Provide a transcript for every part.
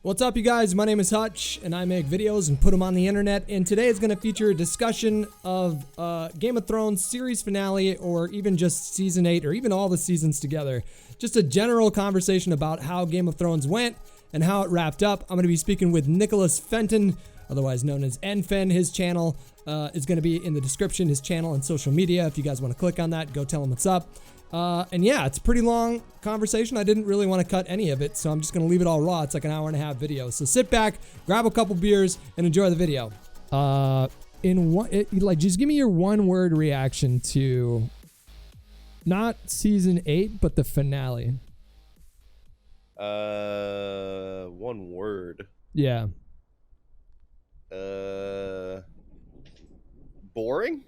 What's up, you guys? My name is Hutch, and I make videos and put them on the internet. And today is going to feature a discussion of Game of Thrones series finale, or even just season 8, or even all the seasons together. Just a general conversation about how Game of Thrones went and how it wrapped up. I'm going to be speaking with Nicholas Fenton, otherwise known as NFEN. His channel is going to be in the description, his channel and social media. If you guys want to click on that, go tell him what's up. And yeah, it's a pretty long conversation. I didn't really want to cut any of it, so I'm just going to leave it all raw. It's like an hour and a half video. So sit back, grab a couple beers, and enjoy the video. Just give me your one-word reaction to not season 8, but the finale. One word. Yeah. Boring?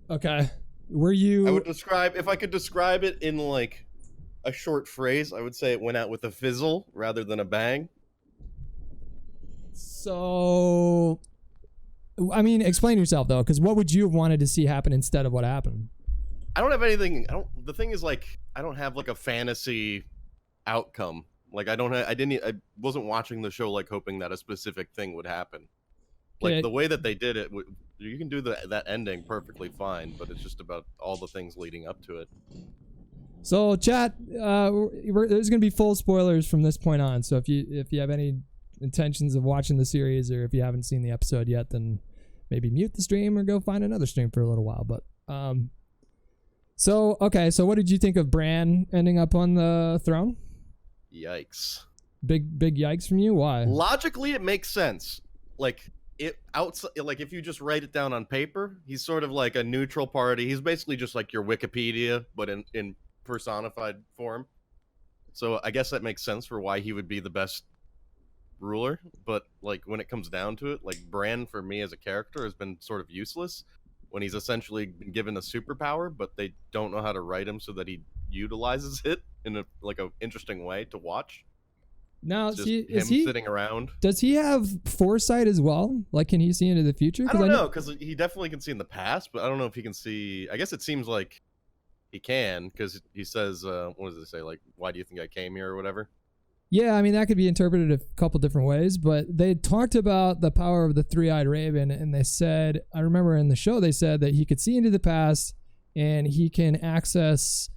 Okay. Were you... I would describe, if I could describe it in like a short phrase, I would say it went out with a fizzle rather than a bang. So, I mean, explain yourself though, because what would you have wanted to see happen instead of what happened? I don't have anything, the thing is like, I don't have like a fantasy outcome. Like I wasn't watching the show like hoping that a specific thing would happen. Like the way that they did it, you can do that ending perfectly fine, but it's just about all the things leading up to it. So, chat, there's gonna be full spoilers from this point on. So if you have any intentions of watching the series, or if you haven't seen the episode yet, then maybe mute the stream or go find another stream for a little while. But so what did you think of Bran ending up on the throne? Yikes! Big yikes from you. Why? Logically, it makes sense. Like. Like if you just write it down on paper, he's sort of like a neutral party. He's basically just like your Wikipedia, but in personified form. So I guess that makes sense for why he would be the best ruler. But like when it comes down to it, like Bran for me as a character has been sort of useless when he's essentially been given a superpower, but they don't know how to write him so that he utilizes it in a interesting way to watch. Now, is he sitting around? Does he have foresight as well? Like, can he see into the future? I don't know, because he definitely can see in the past, but I don't know if he can see. I guess it seems like he can, because he says, what does it say? Like, why do you think I came here or whatever? Yeah, I mean, that could be interpreted a couple different ways, but they talked about the power of the three-eyed raven, and they said, I remember in the show, they said that he could see into the past, and he can access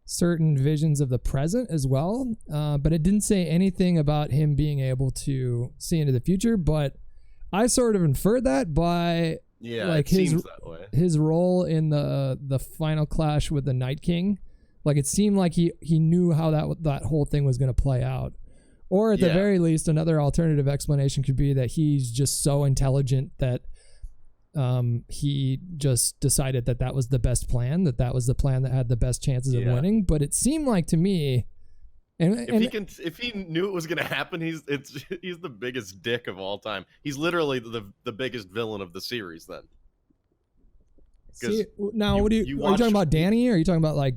certain visions of the present as well, but it didn't say anything about him being able to see into the future. But I sort of inferred that by like his role in the final clash with the Night King. Like it seemed like he knew how that whole thing was going to play out, or at the very least, another alternative explanation could be that he's just so intelligent that he just decided that was the best plan, that was the plan that had the best chances of winning. But it seemed like to me, if he knew it was going to happen, he's the biggest dick of all time. He's literally the biggest villain of the series. Then, now are you talking about Danny, or are you talking about like?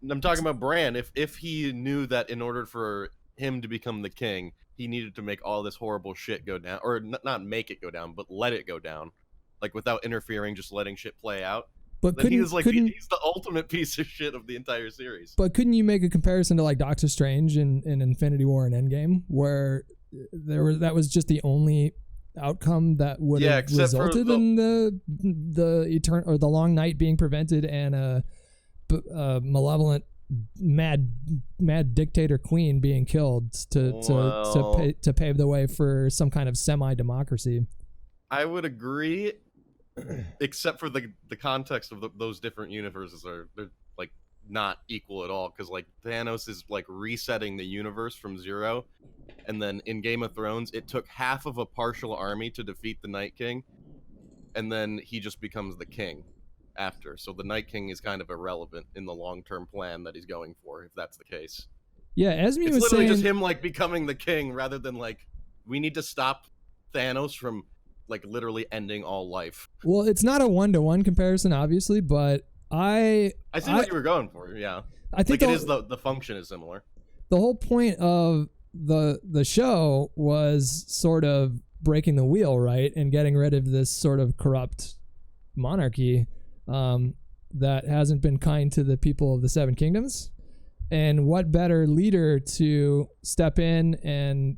I'm talking about Bran. If he knew that in order for him to become the king, he needed to make all this horrible shit go down, or not make it go down, but let it go down. Like without interfering, just letting shit play out. But he's the ultimate piece of shit of the entire series. But couldn't you make a comparison to like Doctor Strange in Infinity War and Endgame, where that was just the only outcome that would have resulted in the long night being prevented and a malevolent mad dictator queen being killed to pave the way for some kind of semi-democracy. I would agree. Except for the context of those different universes they're like not equal at all, because like Thanos is like resetting the universe from zero, and then in Game of Thrones it took half of a partial army to defeat the Night King, and then he just becomes the king after. So the Night King is kind of irrelevant in the long-term plan that he's going for, if that's the case. Yeah, Esme it's was literally saying... just him like becoming the king rather than like we need to stop Thanos from like literally ending all life. Well, it's not a one-to-one comparison, obviously, but I see what you were going for. Yeah, I think like it is the function is similar. The whole point of the show was sort of breaking the wheel, right, and getting rid of this sort of corrupt monarchy that hasn't been kind to the people of the Seven Kingdoms. And what better leader to step in and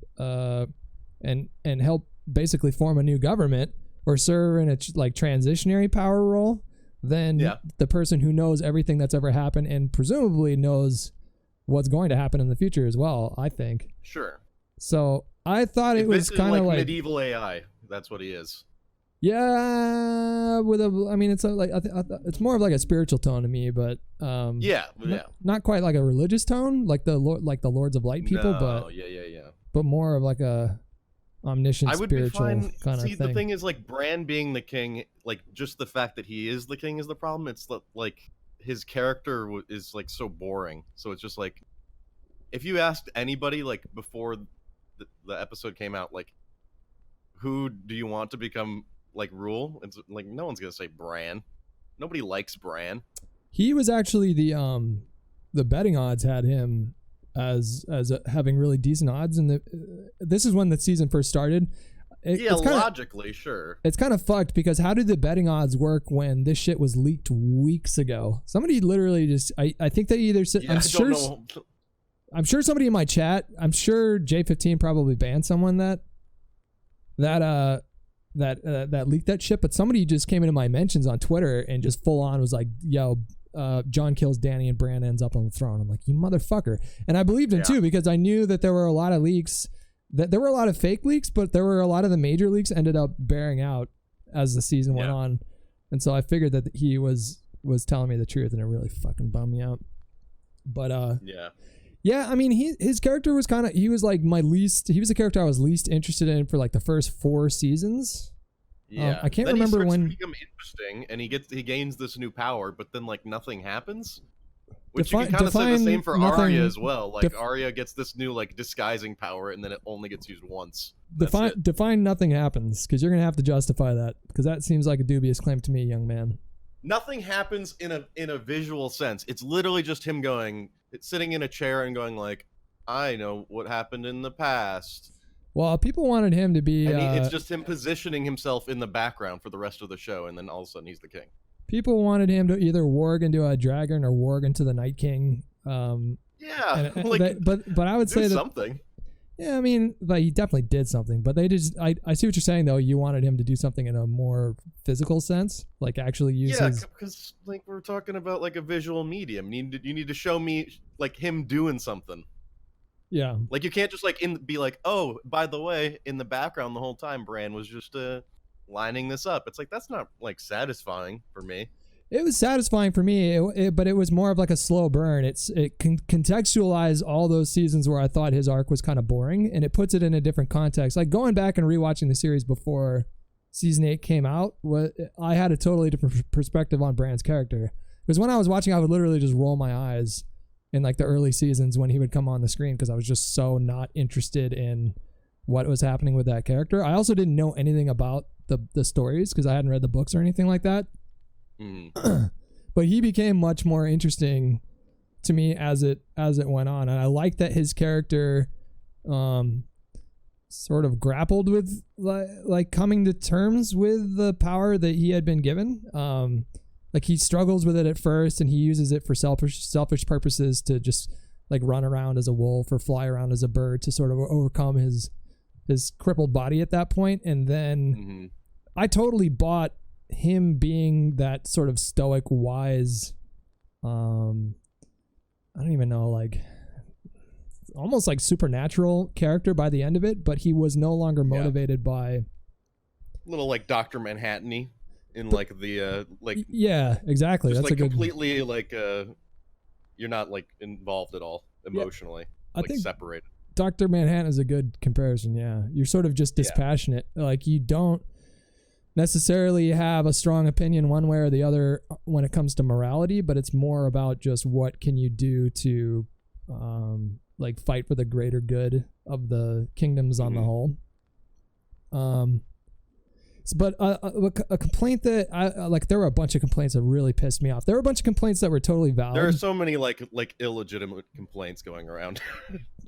help basically form a new government or serve in a transitionary power role than the person who knows everything that's ever happened and presumably knows what's going to happen in the future as well, I think. Sure. So I thought it was kind of like medieval AI. That's what he is. Yeah, it's more of like a spiritual tone to me, but not quite like a religious tone, like the Lords of Light people, but but more of like a omniscient spiritual kind of thing. The thing is, like, Bran being the king, like, just the fact that he is the king is the problem. It's like his character is like so boring. So it's just like, if you asked anybody like before the episode came out, like, who do you want to become like rule? It's like no one's gonna say Bran. Nobody likes Bran. He was actually the betting odds had him as having really decent odds, and this is when the season first started. Logically, sure. It's kind of fucked because how did the betting odds work when this shit was leaked weeks ago? Somebody literally just I think they either said I'm sure somebody in my chat, I'm sure J15 probably banned someone that leaked that shit, but somebody just came into my mentions on Twitter and just full on was like, yo, Jon kills Dany and Bran ends up on the throne. I'm like, you motherfucker. And I believed him too, because I knew that there were a lot of leaks, that there were a lot of fake leaks, but there were a lot of the major leaks ended up bearing out as the season went on. And so I figured that he was telling me the truth, and it really fucking bummed me out. But yeah, I mean, his character was he was like he was the character I was least interested in for like the first 4 seasons. Yeah, I can't then remember he starts when to become interesting, and he gains this new power, but then like nothing happens. Which you can kind of say the same for Arya as well. Like Arya gets this new like disguising power, and then it only gets used once. Define nothing happens, because you're gonna have to justify that, because that seems like a dubious claim to me, young man. Nothing happens in a visual sense. It's literally just him sitting in a chair and going like, I know what happened in the past. Well, people wanted him to be... it's just him positioning himself in the background for the rest of the show, and then all of a sudden he's the king. People wanted him to either warg into a dragon or warg into the Night King. But I would say that... something. Yeah, I mean, but he definitely did something. But they just... I see what you're saying, though. You wanted him to do something in a more physical sense, like actually use his... Yeah, because like we're talking about like a visual medium. You need to show me like him doing something. Yeah. Like you can't just like be like, oh, by the way, in the background the whole time Bran was just lining this up. It's like that's not like satisfying for me. It was satisfying for me, but it was more of like a slow burn. It can contextualize all those seasons where I thought his arc was kind of boring, and it puts it in a different context. Like going back and rewatching the series before season 8 came out, I had a totally different perspective on Bran's character. Because when I was watching, I would literally just roll my eyes in like the early seasons when he would come on the screen, because I was just so not interested in what was happening with that character. I also didn't know anything about the stories because I hadn't read the books or anything like that. But he became much more interesting to me as it went on, and I like that his character sort of grappled with like coming to terms with the power that he had been given. Like he struggles with it at first, and he uses it for selfish purposes to just like run around as a wolf or fly around as a bird to sort of overcome his crippled body at that point. And then I totally bought him being that sort of stoic, wise, I don't even know, like almost like supernatural character by the end of it, but he was no longer motivated by little like Dr. Manhattan-y in like the like exactly, that's like a good completely like you're not like involved at all emotionally. I think separated. Dr. Manhattan is a good comparison. You're sort of just dispassionate. Like you don't necessarily have a strong opinion one way or the other when it comes to morality, but it's more about just what can you do to like fight for the greater good of the kingdoms on the whole. But a complaint that I like, there were a bunch of complaints that really pissed me off. There were a bunch of complaints that were totally valid. There are so many like illegitimate complaints going around.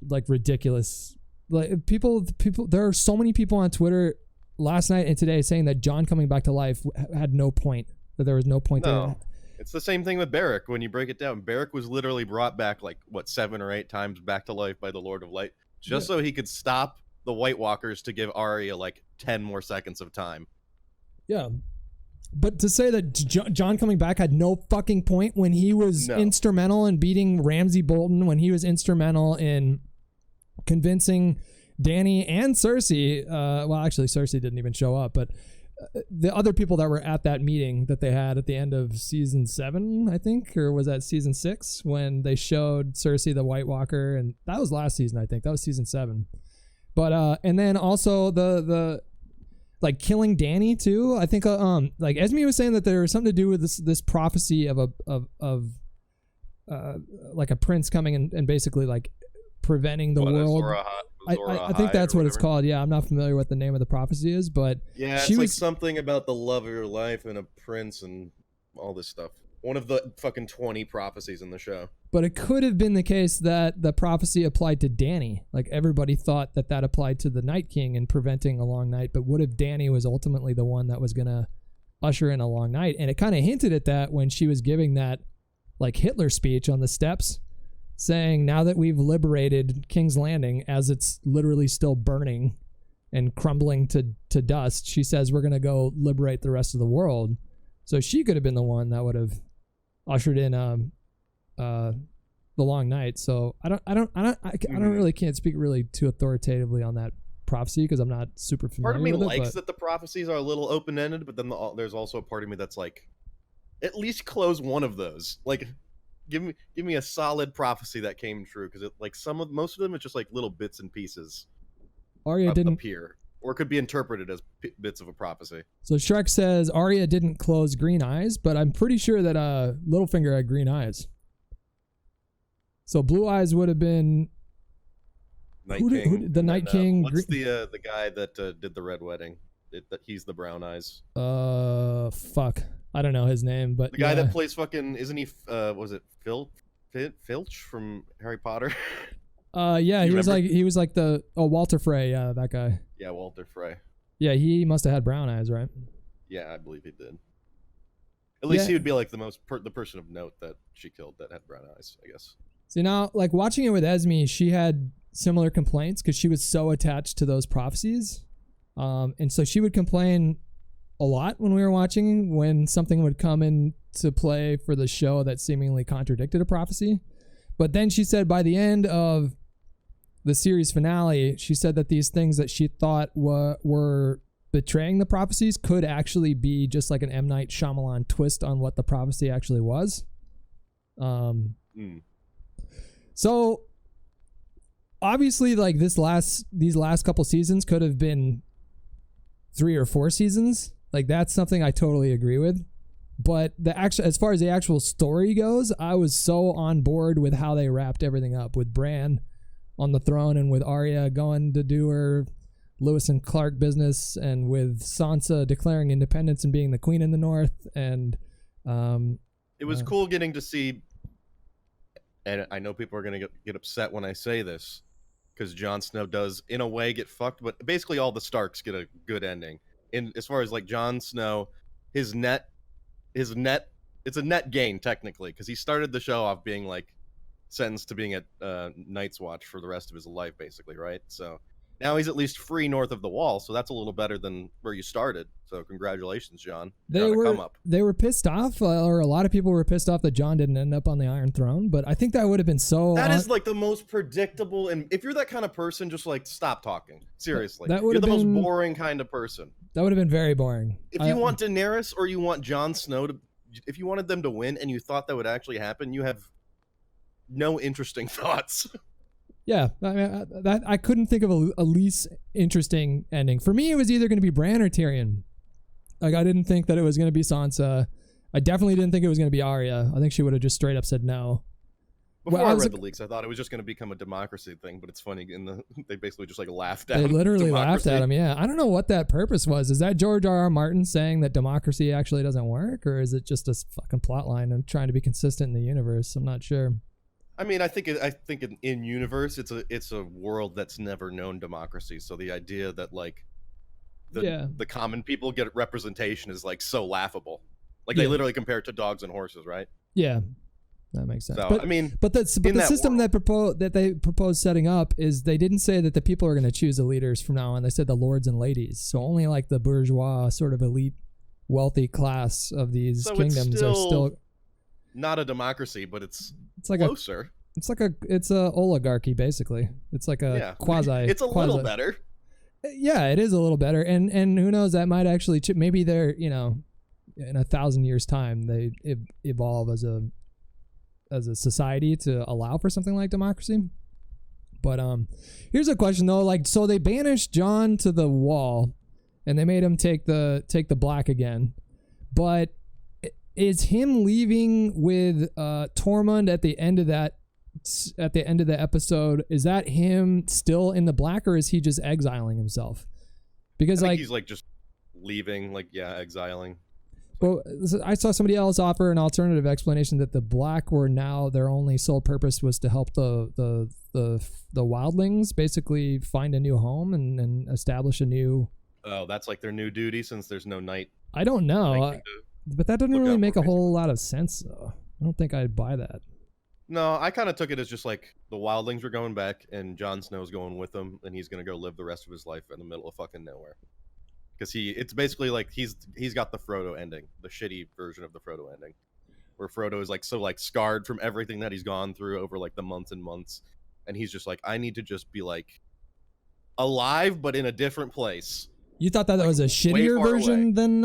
Like ridiculous. Like people, there are so many people on Twitter last night and today saying that Jon coming back to life had no point, that there was no point there. It's the same thing with Beric when you break it down. Beric was literally brought back like, what, 7 or 8 times back to life by the Lord of Light just so he could stop the White Walkers to give Arya like 10 more seconds of time. Yeah. But to say that John coming back had no fucking point when he was instrumental in beating Ramsay Bolton, when he was instrumental in convincing Dany and Cersei, well, actually Cersei didn't even show up, but the other people that were at that meeting that they had at the end of season 7, I think, or was that season 6, when they showed Cersei the White Walker, and that was last season, I think. That was season 7. But and then also the like killing Dany too. I think like Esme was saying that there was something to do with this prophecy of like a prince coming and basically like preventing the world. I think that's what it's called. Yeah, I'm not familiar what the name of the prophecy is, but yeah, it's like something about the love of your life and a prince and all this stuff. One of the fucking 20 prophecies in the show. But it could have been the case that the prophecy applied to Dany. Like everybody thought that applied to the Night King and preventing a long night. But what if Dany was ultimately the one that was going to usher in a long night? And it kind of hinted at that when she was giving that like Hitler speech on the steps, saying now that we've liberated King's Landing, as it's literally still burning and crumbling to dust, she says we're going to go liberate the rest of the world. So she could have been the one that would have ushered in the long night. So I really can't speak really too authoritatively on that prophecy because I'm not super familiar. Part of me with likes it, that the prophecies are a little open-ended, but then there's also a part of me that's like, at least close one of those. Like, give me a solid prophecy that came true, because like most of them it's just like little bits and pieces. Arya didn't appear, or it could be interpreted as bits of a prophecy. So Shrek says Arya didn't close green eyes, but I'm pretty sure that Littlefinger had green eyes. So blue eyes would have been Night King. The Night King. What's the guy that did the Red Wedding? That he's the brown eyes. Fuck. I don't know his name, but the guy that plays fucking, isn't he? Was it Filch from Harry Potter? Yeah, he was like the Walter Frey. Yeah, that guy. Yeah, Walter Frey. Yeah, he must have had brown eyes, right? Yeah, I believe he did. At least he would be like the person of note that she killed that had brown eyes, I guess. See, now, like watching it with Esme, she had similar complaints because she was so attached to those prophecies, and so she would complain a lot when we were watching when something would come into play for the show that seemingly contradicted a prophecy. But then she said by the end of the series finale, she said that these things that she thought were betraying the prophecies could actually be just like an M. Night Shyamalan twist on what the prophecy actually was. So obviously, like these last couple seasons could have been 3 or 4 seasons. Like that's something I totally agree with. But as far as the actual story goes, I was so on board with how they wrapped everything up, with Bran on the throne and with Arya going to do her Lewis and Clark business, and with Sansa declaring independence and being the queen in the north. And it was cool getting to see, and I know people are going to get upset when I say this, because Jon Snow does in a way get fucked, but basically all the Starks get a good ending. In as far as like Jon Snow, it's a net gain technically, because he started the show off being like sentenced to being at Night's Watch for the rest of his life, basically, right? So now he's at least free north of the Wall, so that's a little better than where you started. So congratulations, Jon. They were pissed off, or a lot of people were pissed off that Jon didn't end up on the Iron Throne. But I think that would have been so. That is like the most predictable, and if you're that kind of person, just like stop talking. Seriously, that you're the most boring kind of person. That would have been very boring. If you want Daenerys or you want Jon Snow if you wanted them to win and you thought that would actually happen, you have no interesting thoughts. Yeah, I mean, I couldn't think of a least interesting ending. For me, it was either going to be Bran or Tyrion. Like, I didn't think that it was going to be Sansa. I definitely didn't think it was going to be Arya. I think she would have just straight up said no. Before I read the leaks, I thought it was just going to become a democracy thing, but it's funny. They basically just like laughed at him. They literally laughed at him, yeah. I don't know what that purpose was. Is that George R.R. Martin saying that democracy actually doesn't work? Or is it just a fucking plot line and trying to be consistent in the universe? I'm not sure. I mean, I think in universe, it's a world that's never known democracy. So the idea that like the common people get representation is like so laughable. Like they literally compare it to dogs and horses, right? Yeah, that makes sense. So But I mean, the system world, that they proposed setting up is they didn't say that the people are going to choose the leaders from now on. They said the lords and ladies. So only like the bourgeois, sort of elite, wealthy class of these kingdoms are still not a democracy, but it's like closer. It's a oligarchy basically. It's like a quasi. It's a little better. Yeah, it is a little better, and who knows, that might actually maybe they're in 1,000 years time they evolve as a society to allow for something like democracy. But here's a question though, like, so they banished Jon to the wall and they made him take the black again, but is him leaving with Tormund at the end of the episode, is that him still in the black, or is he just exiling himself? Because I think he's like just leaving, like exiling. Well, I saw somebody else offer an alternative explanation that the black were now their only sole purpose was to help the wildlings basically find a new home and establish a new. Oh, that's like their new duty since there's no night. I don't know, but that doesn't really make a whole lot of sense though. I don't think I'd buy that. No, I kind of took it as just like the wildlings were going back and Jon Snow's going with them, and he's gonna go live the rest of his life in the middle of fucking nowhere. Because it's basically like he's got the Frodo ending, the shitty version of the Frodo ending, where Frodo is like so like scarred from everything that he's gone through over like the months and months, and he's just like, I need to just be like alive but in a different place. You thought that was a shittier version than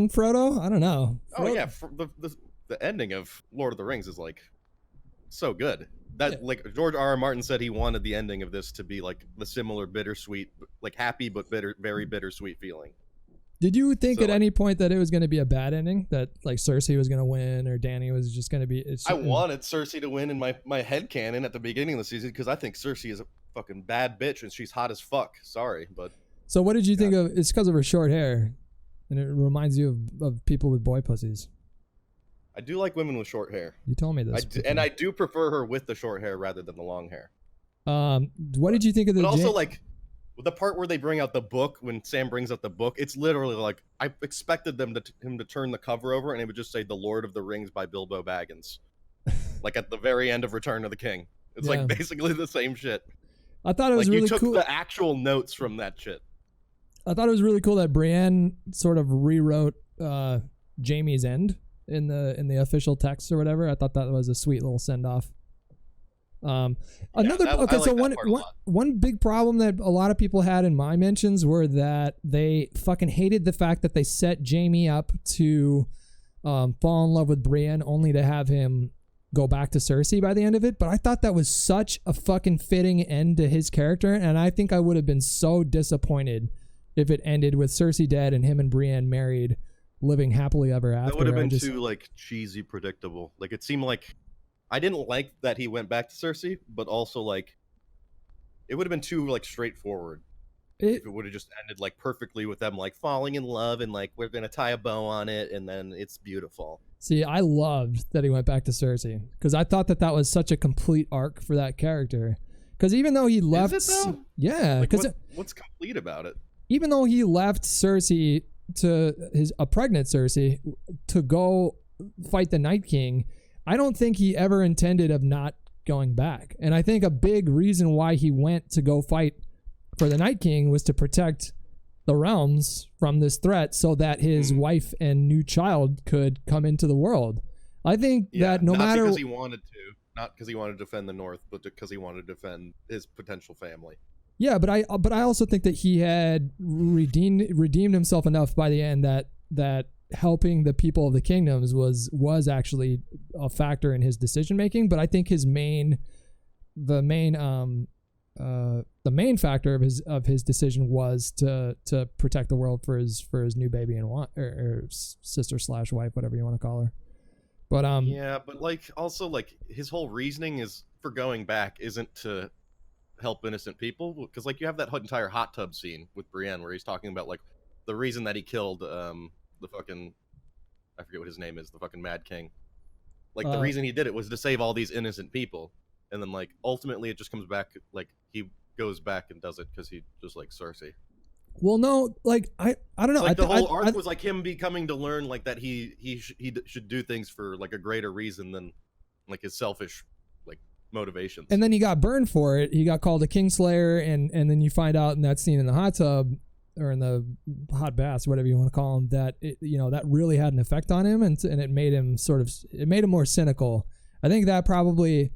Frodo? I don't know. Oh yeah, the ending of Lord of the Rings is like so good. That like George R.R. Martin said he wanted the ending of this to be like the similar bittersweet, like happy but bitter, very bittersweet feeling. Did you think at any point that it was going to be a bad ending, that like Cersei was going to win or Dany was just going to be? I wanted Cersei to win in my headcanon at the beginning of the season because I think Cersei is a fucking bad bitch and she's hot as fuck. Sorry, but. So what did you think of? It's because of her short hair, and it reminds you of people with boy pussies. I do like women with short hair. You told me this. I do prefer her with the short hair rather than the long hair. What did you think of the? But also, like, the part where they bring out the book, when Sam brings out the book, it's literally like I expected him to turn the cover over and it would just say "The Lord of the Rings" by Bilbo Baggins, like at the very end of Return of the King. It's like basically the same shit. I thought it was really cool. You took the actual notes from that shit. I thought it was really cool that Brienne sort of rewrote Jaime's end in the official text or whatever. I thought that was a sweet little send off. One big problem that a lot of people had in my mentions were that they fucking hated the fact that they set Jaime up to fall in love with Brienne only to have him go back to Cersei by the end of it. But I thought that was such a fucking fitting end to his character, and I think I would have been so disappointed if it ended with Cersei dead and him and Brienne married, living happily ever after. That would have been too like cheesy predictable. Like it seemed like I didn't like that he went back to Cersei, but also like it would have been too like straightforward. If it would have just ended like perfectly with them like falling in love and like we're gonna tie a bow on it and then it's beautiful. See, I loved that he went back to Cersei because I thought that was such a complete arc for that character. Because even though he left, is it though? Yeah, because like what's complete about it? Even though he left Cersei to a pregnant Cersei to go fight the Night King, I don't think he ever intended of not going back. And I think a big reason why he went to go fight for the Night King was to protect the realms from this threat so that his wife and new child could come into the world. I think that no matter... Not because he wanted to. Not because he wanted to defend the North, but because he wanted to defend his potential family. Yeah, but I also think that he had redeemed himself enough by the end that helping the people of the kingdoms was actually a factor in his decision making. But I think the main factor of his decision was to protect the world for his new baby and or sister / wife, whatever you want to call her. But yeah, but like also like his whole reasoning is for going back isn't to help innocent people, because like you have that entire hot tub scene with Brienne where he's talking about like the reason that he killed the fucking, I forget what his name is, the fucking Mad King. Like the reason he did it was to save all these innocent people, and then like ultimately it just comes back like he goes back and does it because he just like Cersei. Well, no, like I don't know. Like the whole arc was like him becoming to learn like that he should do things for like a greater reason than like his selfish like motivations. And then he got burned for it. He got called a Kingslayer, and then you find out in that scene in the hot tub or in the hot bath, whatever you want to call him, that it, that really had an effect on him, and it made him more cynical. I think that probably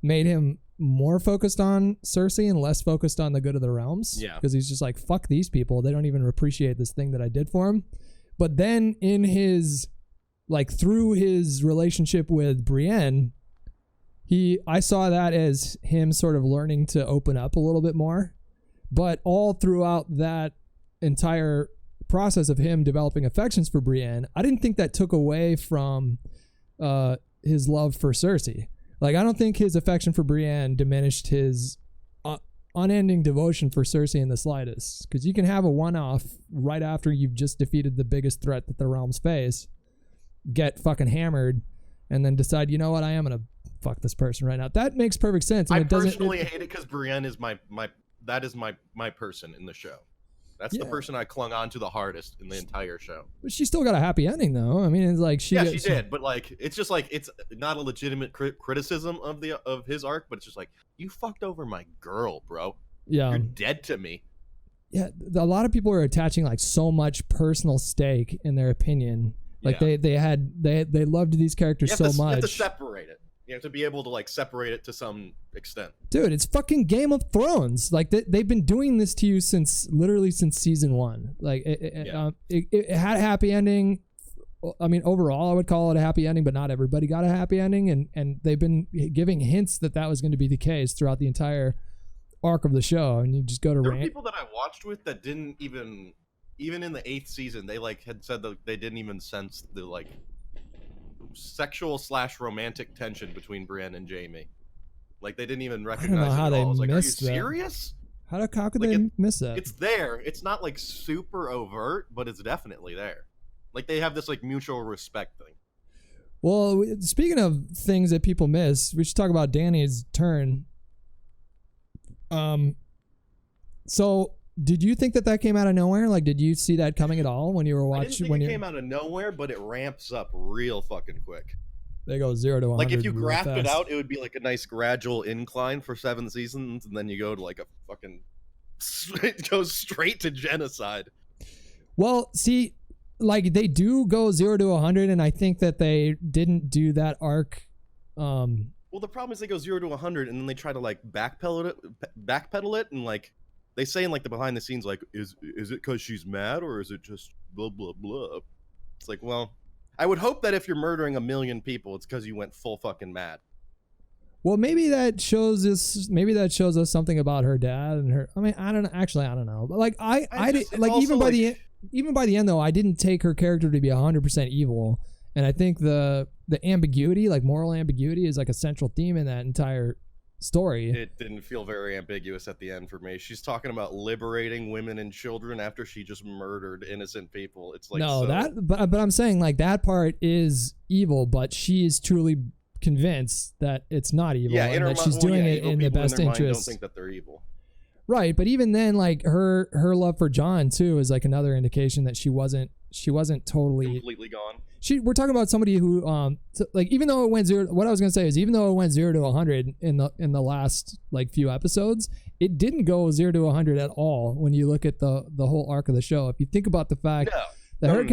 made him more focused on Cersei and less focused on the good of the realms. Yeah. Because he's just like, fuck these people. They don't even appreciate this thing that I did for him. But then in his, like through his relationship with Brienne, I saw that as him sort of learning to open up a little bit more. But all throughout that entire process of him developing affections for Brienne, I didn't think that took away from his love for Cersei. Like, I don't think his affection for Brienne diminished his unending devotion for Cersei in the slightest. Because you can have a one-off right after you've just defeated the biggest threat that the realms face, get fucking hammered, and then decide, you know what, I am going to fuck this person right now. That makes perfect sense. And I personally hate it because Brienne is my person in the show. That's the person I clung on to the hardest in the entire show. But she still got a happy ending, though. I mean, it's like she did, but like it's just like it's not a legitimate criticism of his arc, but it's just like, you fucked over my girl, bro. Yeah, you're dead to me. Yeah, a lot of people are attaching like so much personal stake in their opinion. Like they loved these characters so much. You have to separate it. You have to be able to like separate it to some extent. Dude, it's fucking Game of Thrones. Like they've been doing this to you since season 1. Like it had a happy ending. I mean, overall, I would call it a happy ending, but not everybody got a happy ending. And they've been giving hints that was going to be the case throughout the entire arc of the show. And you just go to there were people that I watched with that didn't even in the 8th season, they like had said that they didn't even sense the like sexual / romantic tension between Brienne and Jaime. Like they didn't even recognize it at all. I was like, are you serious? How could they miss that? It's there. It's not like super overt, but it's definitely there. Like they have this like mutual respect thing. Well, speaking of things that people miss, we should talk about Dany's turn. So did you think that came out of nowhere? Like, did you see that coming at all when you were watching? I didn't think it came out of nowhere, but it ramps up real fucking quick. They go 0 to 100. Like if you graphed it out, it would be like a nice gradual incline for 7 seasons, and then you go to like a fucking it goes straight to genocide. Well, see, like they do go 0 to 100, and I think that they didn't do that arc. Well, the problem is they go 0 to 100, and then they try to like backpedal it, and like. They say in like the behind the scenes, like, is it because she's mad or is it just blah, blah, blah? It's like, well, I would hope that if you're murdering 1 million people, it's because you went full fucking mad. Well, maybe that shows us something about her dad and her. I mean, I don't know. But like even by the end though, I didn't take her character to be 100% evil, and I think the ambiguity, like moral ambiguity, is like a central theme in that entire story. It didn't feel very ambiguous at the end for me. She's talking about liberating women and children after she just murdered innocent people. It's like but I'm saying like that part is evil, but she is truly convinced that it's not evil, and that she's doing it in the best interest. Don't think that they're evil. Right, but even then, like her love for Jon too is like another indication that she wasn't totally completely gone. We're talking about somebody who like even though it went 0, what I was gonna say is even though it went 0 to 100 in the last like few episodes, it didn't go 0 to 100 at all when you look at the whole arc of the show. If you think about the fact that her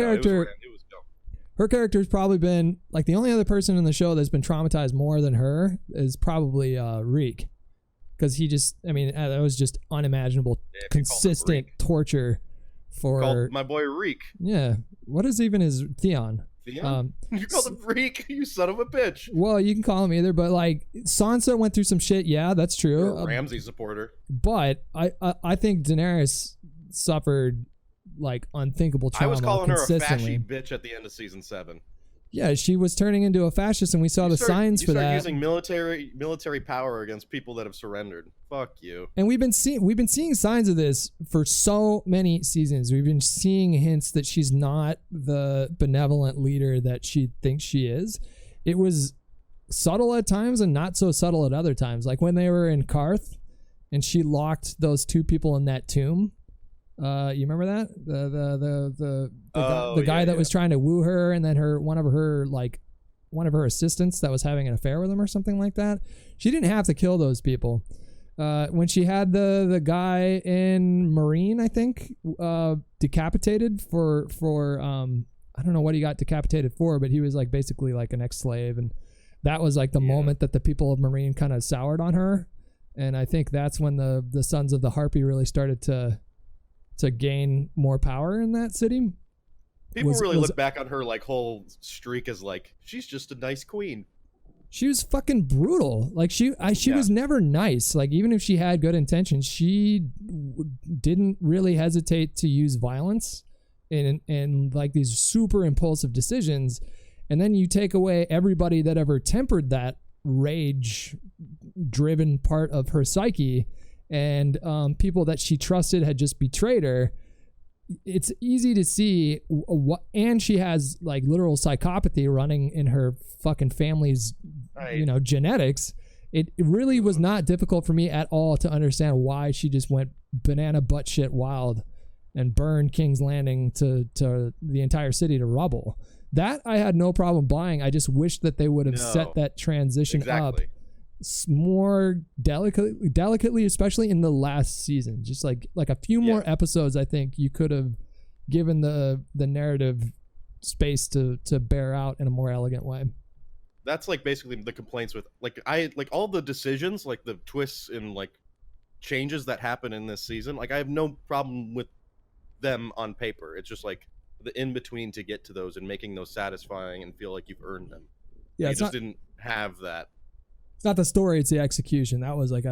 character's probably been like the only other person in the show that's been traumatized more than her is probably Reek, because that was just unimaginable, consistent torture for my boy Reek. Yeah, what is even his Theon? You called him Reek, you son of a bitch. Well, you can call him either, but like Sansa went through some shit. Yeah, that's true. You're a Ramsay supporter. But I think Daenerys suffered like unthinkable trauma. I was calling her a consistently. fashy bitch at the end of season 7. Yeah, she was turning into a fascist, and we saw signs for that. Using military power against people that have surrendered. Fuck you. And we've been seeing signs of this for so many seasons. We've been seeing hints that she's not the benevolent leader that she thinks she is. It was subtle at times and not so subtle at other times. Like when they were in Karth, and she locked those 2 people in that tomb. You remember that Oh, the guy yeah, that yeah. was trying to woo her, and then one of her assistants that was having an affair with him or something like that. She didn't have to kill those people. When she had the guy in Marine, I think, decapitated for I don't know what he got decapitated for, but he was like basically like an ex-slave, and that was like the moment that the people of Marine kind of soured on her. And I think that's when the Sons of the Harpy really started to gain more power in that city. People really look back on her like whole streak as like she's just a nice queen. She was fucking brutal. Like she was never nice. Like even if she had good intentions, she didn't really hesitate to use violence in like these super impulsive decisions. And then you take away everybody that ever tempered that rage driven part of her psyche, and people that she trusted had just betrayed her. It's easy to see what, and she has like literal psychopathy running in her fucking family's, genetics. It really was not difficult for me at all to understand why she just went banana butt shit wild and burned King's Landing to the entire city to rubble. That I had no problem buying. I just wish that they would have set that transition up more delicately, especially in the last season. Just like a few more episodes, I think you could have given the narrative space to bear out in a more elegant way. That's like basically the complaints with like all the decisions, like the twists and like changes that happen in this season. Like I have no problem with them on paper. It's just like the in between to get to those and making those satisfying and feel like you've earned them. Yeah, you just didn't have that. It's not the story, it's the execution. That was like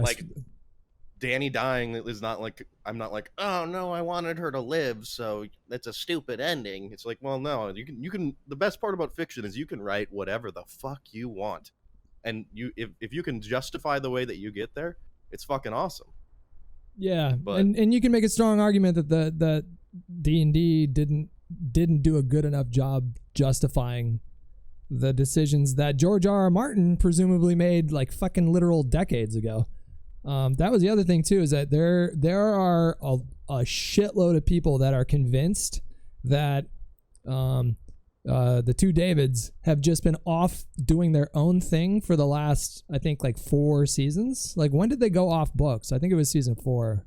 Danny dying is not like, I'm not like, oh no, I wanted her to live, so that's a stupid ending. It's like, well, no, you can the best part about fiction is you can write whatever the fuck you want. And if you can justify the way that you get there, it's fucking awesome. Yeah. But, and you can make a strong argument that D&D didn't do a good enough job justifying the decisions that George R.R. Martin presumably made like fucking literal decades ago. That was the other thing too, is that there are a shitload of people that are convinced that the two Davids have just been off doing their own thing for the last, I think, like 4 seasons. Like when did they go off books? I think it was season 4.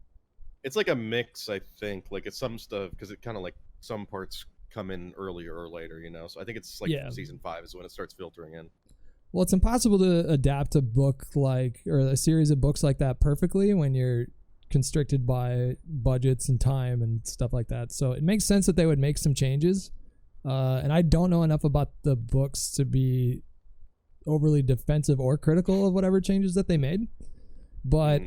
It's like a mix, I think. Like it's some stuff, because it kind of like some parts come in earlier or later, so I think it's like season 5 is when it starts filtering in. Well, it's impossible to adapt a book or a series of books like that perfectly when you're constricted by budgets and time and stuff like that. So it makes sense that they would make some changes. And I don't know enough about the books to be overly defensive or critical of whatever changes that they made. But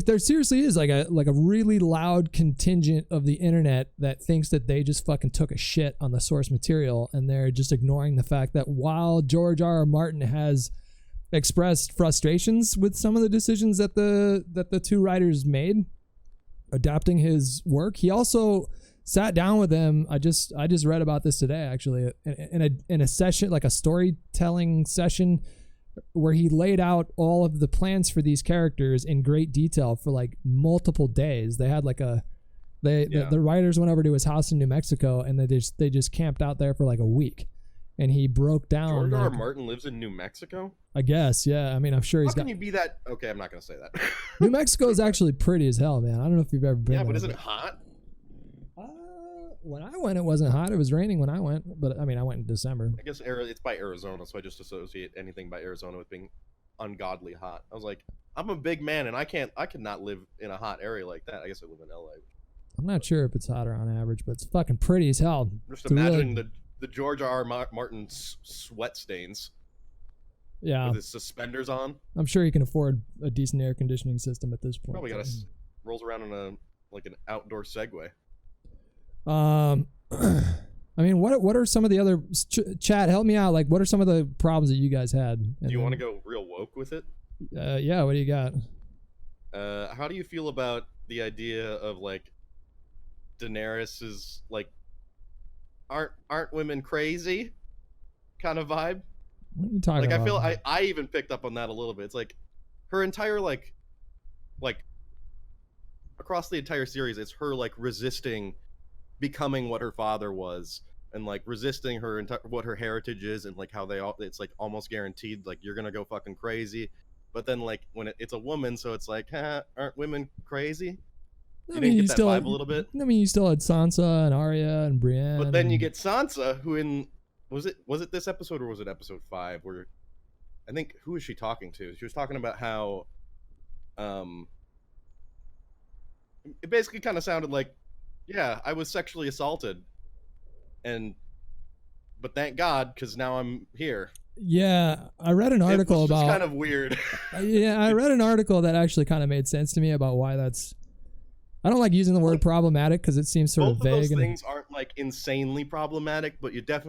there seriously is like a really loud contingent of the internet that thinks that they just fucking took a shit on the source material, and they're just ignoring the fact that while George R.R. Martin has expressed frustrations with some of the decisions that the two writers made adapting his work, he also sat down with them. I just read about this today actually in a session, like a storytelling session, where he laid out all of the plans for these characters in great detail for like multiple days. They had like the writers went over to his house in New Mexico, and they just camped out there for like a week, and he broke down. George R. R. Martin lives in New Mexico? I guess, yeah. I mean, I'm sure How can you be that? Okay, I'm not gonna say that. New Mexico is actually pretty as hell, man. I don't know if you've ever been. Yeah, but isn't it hot? When I went, it wasn't hot. It was raining when I went, but I mean, I went in December. I guess it's by Arizona, so I just associate anything by Arizona with being ungodly hot. I was like, I'm a big man, and I could not live in a hot area like that. I guess I live in LA. I'm not sure if it's hotter on average, but it's fucking pretty as hell. Just imagining the George R. R. Martin sweat stains. Yeah. With his suspenders on. I'm sure he can afford a decent air conditioning system at this point. Probably rolls around in an outdoor Segway. I mean, what are some of the other chat? Help me out. Like, what are some of the problems that you guys had? Do you want to go real woke with it? Yeah. What do you got? How do you feel about the idea of like Daenerys is like, aren't women crazy kind of vibe? What are you talking about? I feel I even picked up on that a little bit. It's like her entire like across the entire series, it's her like resisting becoming what her father was, and like resisting what her heritage is, and like how it's like almost guaranteed like you're gonna go fucking crazy. But then like when it's a woman, so it's like, aren't women crazy? You didn't get that vibe a little bit? I mean, you still had Sansa and Arya and Brienne. But then you get Sansa, who was it this episode or was it episode 5? Where I think, who was she talking to? She was talking about how it basically kind of sounded like, yeah, I was sexually assaulted, but thank God, because now I'm here. Yeah, I read an article about. It's kind of weird. Yeah, I read an article that actually kind of made sense to me about why that's. I don't like using the word problematic because it seems sort of vague. Both of those things aren't like insanely problematic, but you'd get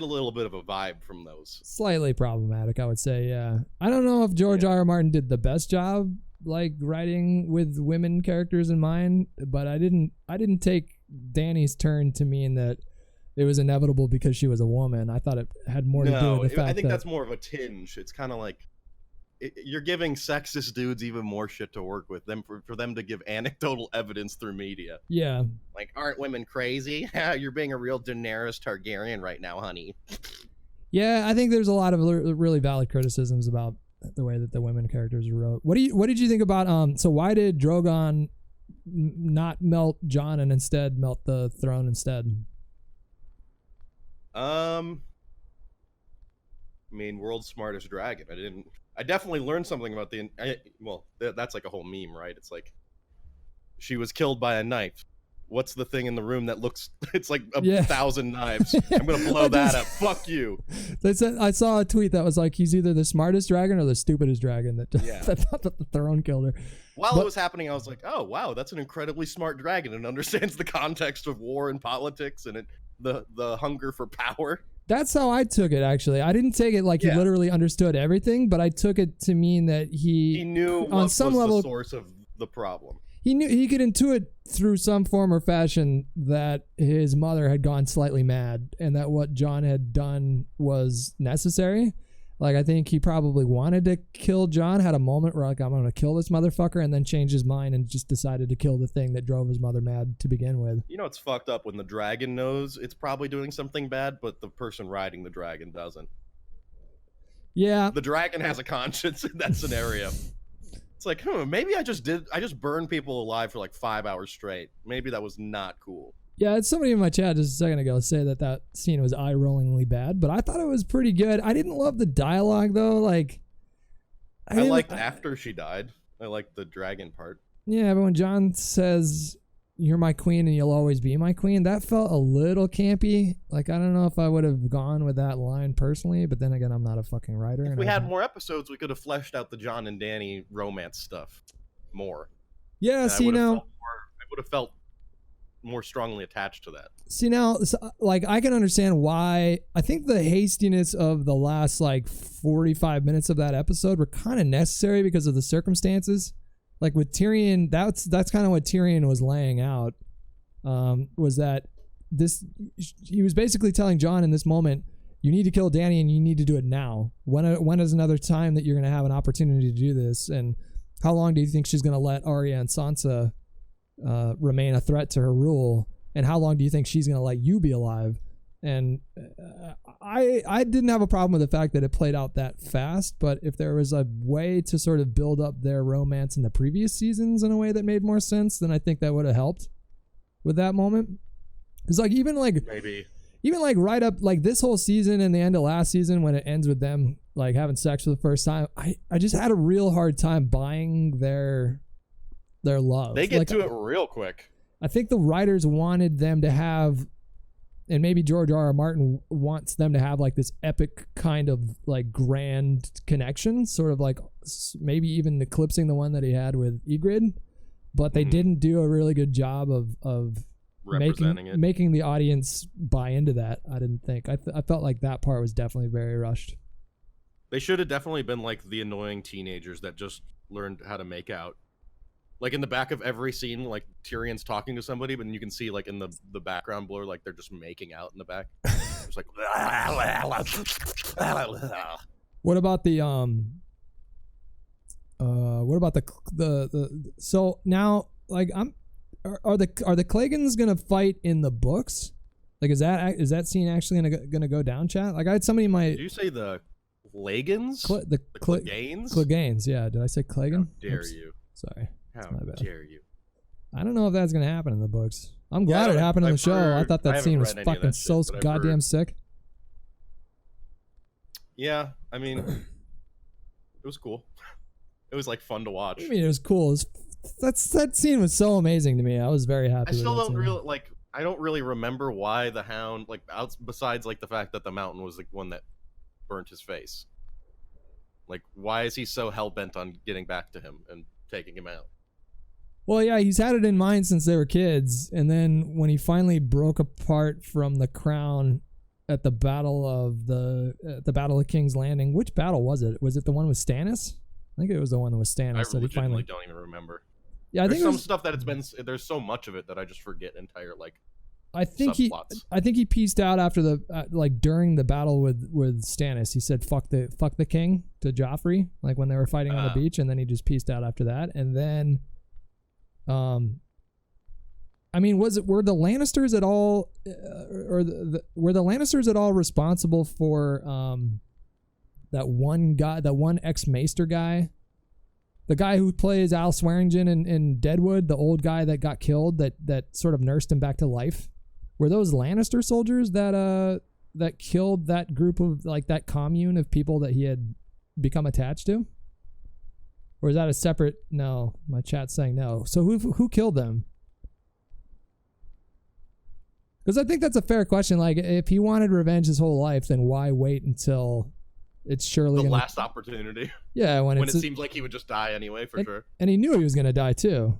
a little bit of a vibe from those. Slightly problematic, I would say. Yeah, I don't know if George R. R. Martin did the best job like writing with women characters in mind, but I didn't take Dany's turn to mean that it was inevitable because she was a woman. I thought it had more to do with the fact I think that's more of a tinge. It's kind of like you're giving sexist dudes even more shit to work with them for them to give anecdotal evidence through media. Yeah. Like, aren't women crazy? You're being a real Daenerys Targaryen right now, honey. Yeah, I think there's a lot of really valid criticisms about the way that the women characters are wrote. What did you think about so why did Drogon not melt Jon and instead melt the throne instead? I mean, world's smartest dragon. I definitely learned something about that's like a whole meme, right? It's like, she was killed by a knife. What's the thing in the room that looks, it's like 1,000 knives. I'm going to blow that up. Fuck you. I saw a tweet that was like, he's either the smartest dragon or the stupidest dragon that thought that the throne killed her. While it was happening, I was like, oh, wow, that's an incredibly smart dragon and understands the context of war and politics and the hunger for power. That's how I took it, actually. I didn't take it like he literally understood everything, but I took it to mean that he knew on some level the source of the problem. He knew he could intuit through some form or fashion that his mother had gone slightly mad and that what Jon had done was necessary. Like, I think he probably wanted to kill Jon, had a moment where like, I'm going to kill this motherfucker, and then changed his mind and just decided to kill the thing that drove his mother mad to begin with. You know, it's fucked up when the dragon knows it's probably doing something bad, but the person riding the dragon doesn't. Yeah. The dragon has a conscience in that scenario. It's like, maybe I just burned people alive for like 5 hours straight. Maybe that was not cool. Yeah, it's somebody in my chat just a second ago say that scene was eye-rollingly bad, but I thought it was pretty good. I didn't love the dialogue, though. Like, I liked after she died. I liked the dragon part. Yeah, but when Jon says, "You're my queen and you'll always be my queen," that felt a little campy. Like, I don't know if I would have gone with that line personally, but then again, I'm not a fucking writer. If we had more episodes, we could have fleshed out the Jon and Dany romance stuff more. Yeah, see now, I would have felt more strongly attached to that. See now, like, I can understand why. I think the hastiness of the last like 45 minutes of that episode were kind of necessary because of the circumstances. Like with Tyrion, that's kind of what Tyrion was laying out. Was that he was basically telling Jon in this moment, you need to kill Dany and you need to do it now. When is another time that you're going to have an opportunity to do this? And how long do you think she's going to let Arya and Sansa remain a threat to her rule, and how long do you think she's going to let you be alive? And I didn't have a problem with the fact that it played out that fast, but if there was a way to sort of build up their romance in the previous seasons in a way that made more sense, then I think that would have helped with that moment. Because like even right up like this whole season and the end of last season when it ends with them like having sex for the first time, I just had a real hard time buying their love. They get to it real quick. I think the writers wanted them to have, and maybe George R. R. Martin wants them to have like this epic kind of like grand connection, sort of like maybe even eclipsing the one that he had with Ygritte, but they didn't do a really good job of making the audience buy into that. I didn't think. I felt like that part was definitely very rushed. They should have definitely been like the annoying teenagers that just learned how to make out. Like in the back of every scene, like Tyrion's talking to somebody, but you can see like in the background blur, like they're just making out in the back. It's like. What about the so now like are the Klagons gonna fight in the books? Like, is that scene actually gonna go down, chat? Like, I had somebody in my. Did you say the Klagons? The Cleganes? Cleganes, yeah. Did I say Klagan? How dare you? Sorry. How my bad. dare you? I don't know if that's gonna happen in the books. I'm glad it happened in the show. I thought that scene was fucking so goddamn sick. Yeah, I mean, it was cool. It was like fun to watch. I mean, it was cool. That scene was so amazing to me. I was very happy. I still don't really like. I don't really remember why the Hound, like, besides like the fact that the Mountain was the one that burnt his face. Like, why is he so hell bent on getting back to him and taking him out? Well, yeah, he's had it in mind since they were kids, and then when he finally broke apart from the crown at the Battle of King's Landing, which battle was it? Was it the one with Stannis? I think it was the one with Stannis. I legitimately don't even remember. Yeah, I think there's some stuff that there's so much of it that I just forget entire like. I think he pieced out after during the battle with Stannis. He said fuck the king to Joffrey, like when they were fighting on the beach, and then he just pieced out after that. And then I mean, were the Lannisters at all were the Lannisters at all responsible for that one guy, that one ex-Maester guy? The guy who plays Al Swearingen in Deadwood, the old guy that got killed, that sort of nursed him back to life. Were those Lannister soldiers that killed that group of, like, that commune of people that he had become attached to? Or is that a separate? No, my chat's saying no. So who killed them? Because I think that's a fair question. Like, if he wanted revenge his whole life, then why wait until it's surely the last opportunity? Yeah, when it seems like he would just die anyway, for sure. And he knew he was gonna die too.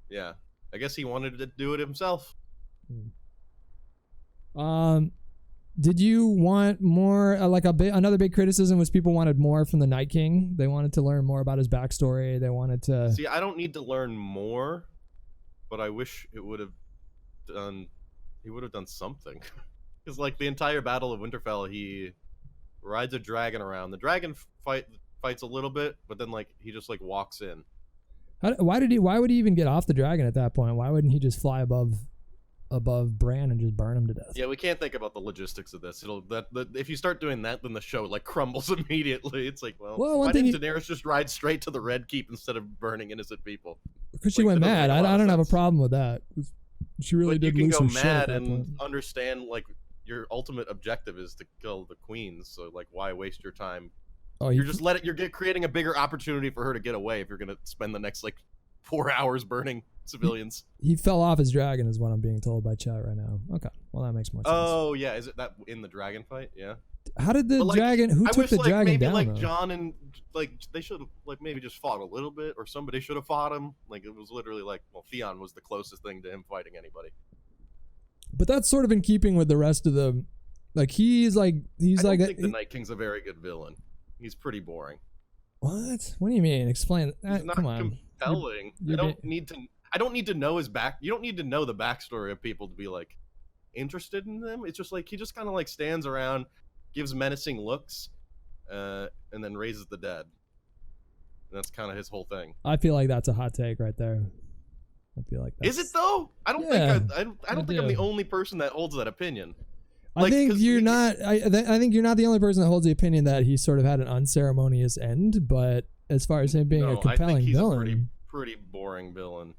Yeah, I guess he wanted to do it himself. Did you want more? Another big criticism was people wanted more from the Night King. They wanted to learn more about his backstory. They wanted to see. I don't need to learn more, but I wish it would have done. He would have done something, because like the entire Battle of Winterfell, he rides a dragon around. The dragon fights a little bit, but then like he just like walks in. Why would he even get off the dragon at that point? Why wouldn't he just fly above Bran and just burn him to death? Yeah, we can't think about the logistics of this. If you start doing that, then the show like crumbles immediately. It's like, why didn't Daenerys just ride straight to the Red Keep instead of burning innocent people? Because she went mad. I don't have a problem with that. She really did lose some shit at that point. You can go mad and understand like your ultimate objective is to kill the queens. So like, why waste your time? Oh, you're creating a bigger opportunity for her to get away if you're gonna spend the next like 4 hours burning civilians. He fell off his dragon is what I'm being told by chat right now. Okay, well that makes more sense. Oh yeah, is it that in the dragon fight? Yeah. How did the dragon? Who took the dragon maybe down? Like Jon and like they should have like maybe just fought a little bit, or somebody should have fought him. Like it was literally like, well, Theon was the closest thing to him fighting anybody. But that's sort of in keeping with the rest of the, like I think the Night King's a very good villain. He's pretty boring. What? What do you mean? Explain. He's not come on. Compelling. I don't need to know his back. You don't need to know the backstory of people to be like interested in them. It's just like he just kind of like stands around, gives menacing looks, and then raises the dead. And that's kind of his whole thing. I feel like that's a hot take right there. I feel like that's... Is it though? I don't think I'm the only person that holds that opinion. I think you're not. I think you're not the only person that holds the opinion that he sort of had an unceremonious end. But as far as him being a compelling I think he's villain, a pretty boring villain.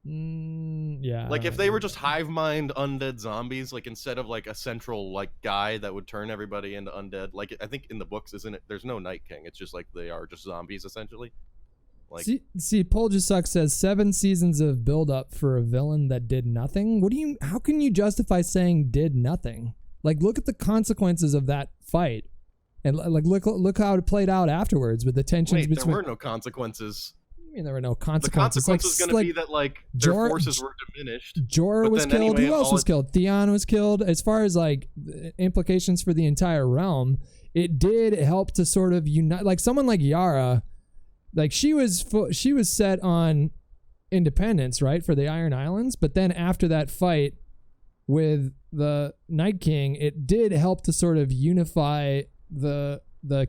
Yeah. Like if they were just hive mind undead zombies, like instead of like a central like guy that would turn everybody into undead. Like I think in the books, isn't it? There's no Night King. It's just like they are just zombies essentially. Like see, Paul just sucks says 7 seasons of build up for a villain that did nothing. How can you justify saying did nothing? Like look at the consequences of that fight, and like look how it played out afterwards with the tensions between. There were no consequences. I mean, there were no consequences. The consequence was going to be that like their forces were diminished. Jorah was killed. Who else was killed? Theon was killed. As far as like implications for the entire realm, it did help to sort of unite. Like someone like Yara, like she was set on independence, right, for the Iron Islands. But then after that fight with the Night King, it did help to sort of unify the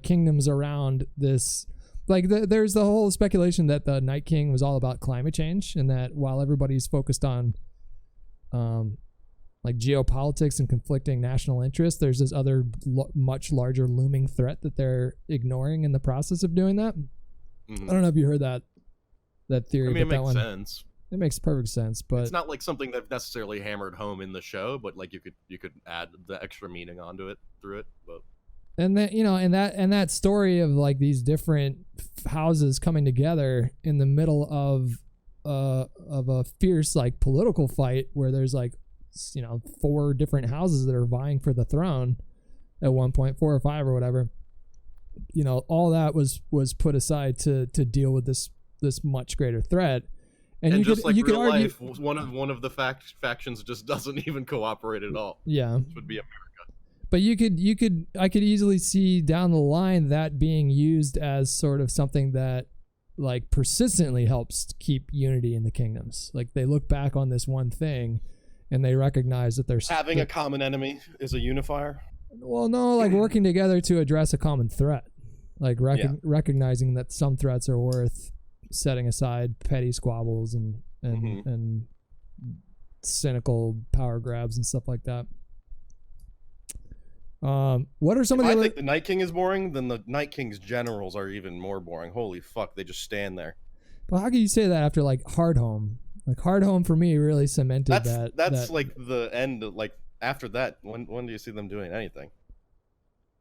kingdoms around this Like there's the whole speculation that the Night King was all about climate change, and that while everybody's focused on like geopolitics and conflicting national interests, there's this other much larger looming threat that they're ignoring in the process of doing that. I don't know if you heard that theory. I mean, it makes sense. It makes perfect sense, but it's not like something that necessarily hammered home in the show, but like you could add the extra meaning onto it through it. But and that, you know, and that story of like these different houses coming together in the middle of a fierce like political fight where there's like, you know, 4 different houses that are vying for the throne at one point, 4 or 5 or whatever. You know, all that was put aside to deal with this much greater threat. And just like real life, one of the factions just doesn't even cooperate at all. Yeah, which would be America. But I could easily see down the line that being used as sort of something that like persistently helps keep unity in the kingdoms. Like they look back on this one thing and they recognize that there's having a common enemy is a unifier. Well, no, like working together to address a common threat, like recognizing that some threats are worth setting aside petty squabbles and cynical power grabs and stuff like that. What are some of the other... I think the Night King is boring, then the Night King's generals are even more boring. Holy fuck, they just stand there. Well, how can you say that after like Hardhome? Like Hardhome for me really cemented that. That's like the end. Like after that, when do you see them doing anything?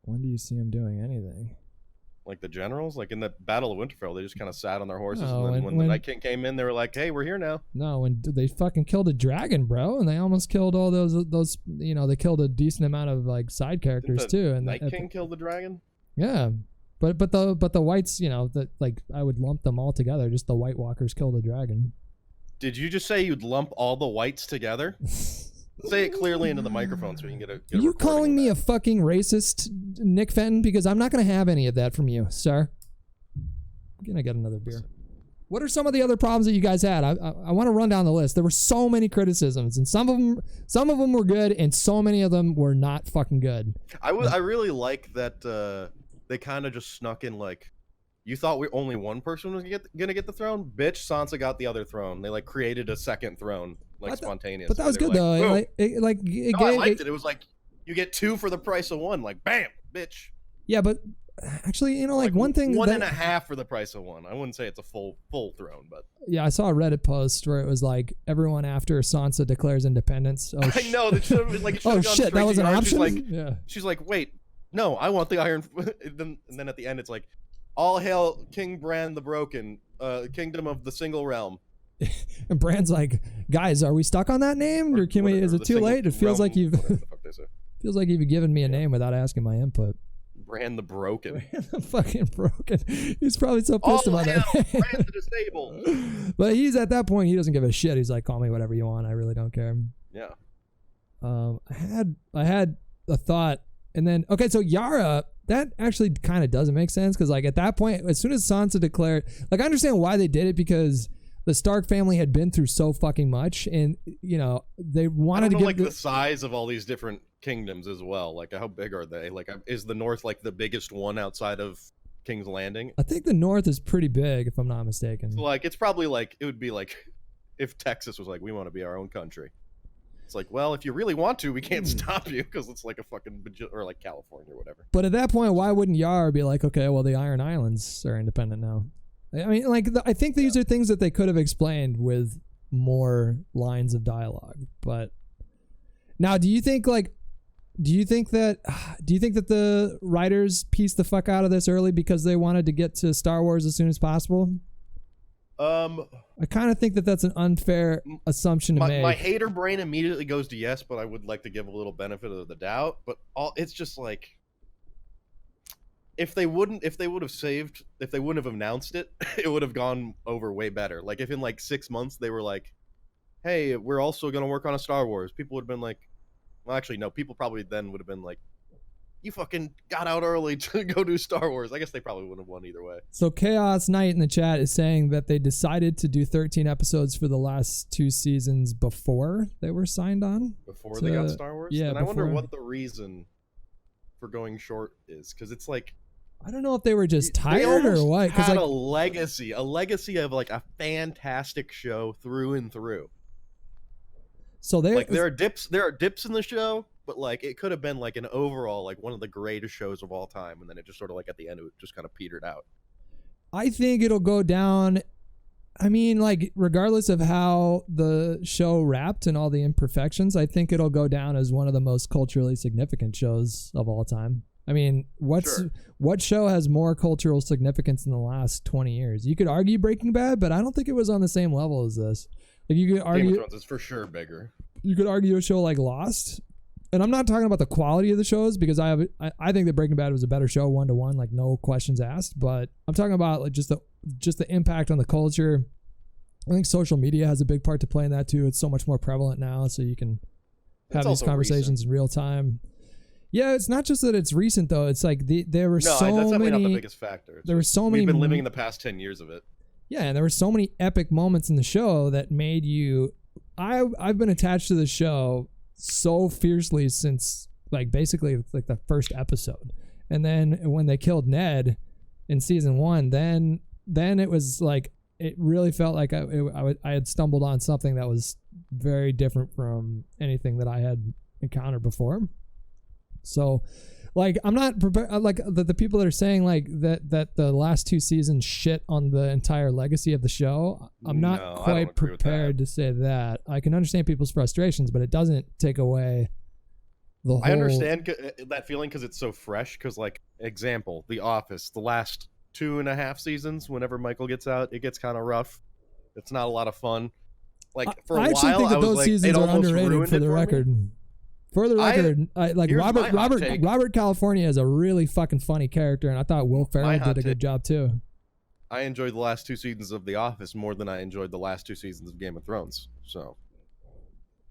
When do you see them doing anything? Like the generals, like in the Battle of Winterfell, they just kind of sat on their horses, and then when the Night King came in, they were like, "Hey, we're here now." No, when they fucking killed a dragon, bro, and they almost killed all those. You know, they killed a decent amount of like side characters too. And Night King killed the dragon. Yeah, but the whites, you know, that like I would lump them all together. Just the White Walkers killed a dragon. Did you just say you'd lump all the whites together? Say it clearly into the microphone so we can get a. Are you calling me a fucking racist, Nick Fenton? Because I'm not going to have any of that from you, sir. I'm gonna get another beer. What are some of the other problems that you guys had? I want to run down the list. There were so many criticisms, and some of them were good, and so many of them were not fucking good. I really like that they kind of just snuck in like. You thought only one person was gonna get the throne? Bitch, Sansa got the other throne. They like created a second throne, like spontaneously. But that was good though. I liked it. It was like you get 2 for the price of 1. Like bam, bitch. Yeah, but actually, you know, like one thing. 1.5 for the price of 1. I wouldn't say it's a full throne, but yeah, I saw a Reddit post where it was like everyone after Sansa declares independence. Oh, I know that should have like. Oh shit, that was an option. She's like, wait, no, I want the Iron. And then at the end, it's like. All hail King Bran the Broken, kingdom of the single realm. And Bran's like, guys, are we stuck on that name, or can we? Is it too late? It feels like you've given me a name without asking my input. Bran the Broken. Bran the fucking Broken. He's probably so pissed about that. Bran the Disabled. But he's at that point. He doesn't give a shit. He's like, call me whatever you want. I really don't care. Yeah. I had a thought, and then okay, so Yara. That actually kind of doesn't make sense because, like, at that point, as soon as Sansa declared, like, I understand why they did it because the Stark family had been through so fucking much, and you know they wanted to get like the size of all these different kingdoms as well. Like, how big are they? Like, is the North like the biggest one outside of King's Landing? I think the North is pretty big, if I'm not mistaken. So, like, it's probably like it would be like if Texas was like, we want to be our own country. It's like, well, if you really want to, we can't stop you because it's like a fucking or like California or whatever. But at that point, why wouldn't Yara be like, okay, well, the Iron Islands are independent now? I mean, like, I think these are things that they could have explained with more lines of dialogue. But now, do you think that the writers pieced the fuck out of this early because they wanted to get to Star Wars as soon as possible? I kind of think that that's an unfair assumption to make. My hater brain immediately goes to yes, but I would like to give a little benefit of the doubt. But it's just like if they wouldn't have announced it, it would have gone over way better. Like if in like 6 months they were like, "Hey, we're also gonna work on a Star Wars," people would have been like, "Well, actually, no." People probably then would have been like, "You fucking got out early to go do Star Wars." I guess they probably wouldn't have won either way. So Chaos Knight in the chat is saying that they decided to do 13 episodes for the last 2 seasons before they were signed on. Before they got Star Wars? Yeah. And I wonder what the reason for going short is. Because it's like, I don't know if they were just They tired or almost what. Because had like, a legacy of like a fantastic show through and through. so Like there are dips in the show, but like it could have been like an overall like one of the greatest shows of all time, and then it just sort of like at the end it just kind of petered out. I think it'll go down. I mean, like, regardless of how the show wrapped and all the imperfections, I think it'll go down as one of the most culturally significant shows of all time. I mean, what show has more cultural significance in the last 20 years? You could argue Breaking Bad, but I don't think it was on the same level as this. Like, you could argue Game of Thrones is for sure bigger. You could argue a show like Lost. And I'm not talking about the quality of the shows, because I think that Breaking Bad was a better show 1-to-1, like no questions asked. But I'm talking about like just the impact on the culture. I think social media has a big part to play in that too. It's so much more prevalent now, so you can have these conversations in real time. Yeah, it's not just that it's recent though. It's like there were so many. No, that's definitely not the biggest factor. There were so many. We've been living in the past 10 years of it. Yeah, and there were so many epic moments in the show that made you. I've been attached to the show so fiercely since like basically like the first episode, and then when they killed Ned in season 1, then it was like it really felt like I had stumbled on something that was very different from anything that I had encountered before. So like I'm not prepared, like the people that are saying like that the last 2 seasons shit on the entire legacy of the show, I'm not quite prepared to say that. I can understand people's frustrations, but it doesn't take away the whole. I understand that feeling because it's so fresh. Because like example, The Office, the last 2.5 seasons, whenever Michael gets out, it gets kind of rough. It's not a lot of fun. Like for a while, I actually think that those seasons are underrated. For the record. For the record, Robert California is a really fucking funny character, and I thought Will Ferrell did a good job too. I enjoyed the last 2 seasons of The Office more than I enjoyed the last 2 seasons of Game of Thrones. So,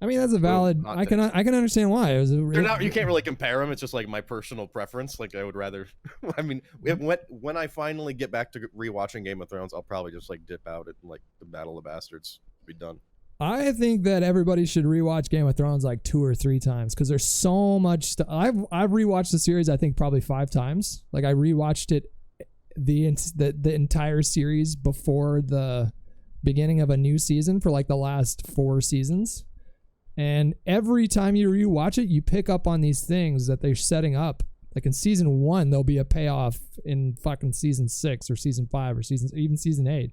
I mean, that's a valid. I can understand why. It was you can't really compare them. It's just like my personal preference. Like I would rather. I mean, when I finally get back to rewatching Game of Thrones, I'll probably just like dip out at like the Battle of the Bastards. Be done. I think that everybody should rewatch Game of Thrones like 2 or 3 times because there's so much stuff. I've rewatched the series I think probably 5 times. Like I rewatched it the entire series before the beginning of a new season for like the last 4 seasons. And every time you rewatch it, you pick up on these things that they're setting up. Like in season 1, there'll be a payoff in fucking season 6 or season 5 or even season 8.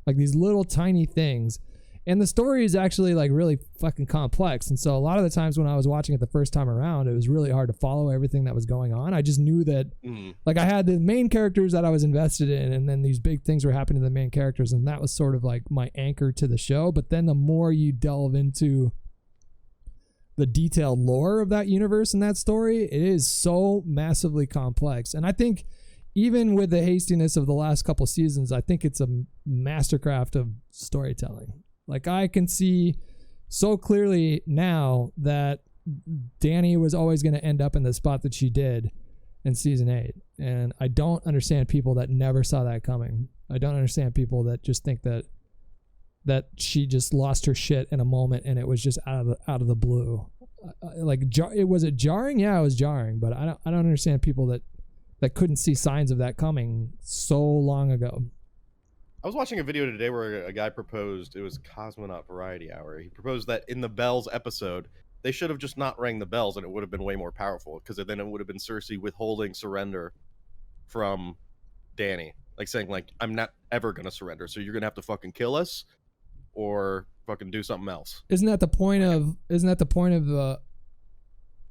Like these little tiny things. And the story is actually like really fucking complex. And so a lot of the times when I was watching it the first time around, it was really hard to follow everything that was going on. I just knew that like I had the main characters that I was invested in, and then these big things were happening to the main characters. And that was sort of like my anchor to the show. But then the more you delve into the detailed lore of that universe and that story, it is so massively complex. And I think even with the hastiness of the last couple seasons, I think it's a mastercraft of storytelling. Like I can see so clearly now that Dany was always going to end up in the spot that she did in season 8. And I don't understand people that never saw that coming. I don't understand people that just think that she just lost her shit in a moment and it was just out of the blue. Was it jarring? Yeah, it was jarring, but I don't understand people that couldn't see signs of that coming so long ago. I was watching a video today where a guy proposed, it was Cosmonaut Variety Hour. He proposed that in the Bells episode, they should have just not rang the bells and it would have been way more powerful because then it would have been Cersei withholding surrender from Dany. Like saying like, I'm not ever going to surrender. So you're going to have to fucking kill us or fucking do something else. Isn't that the point of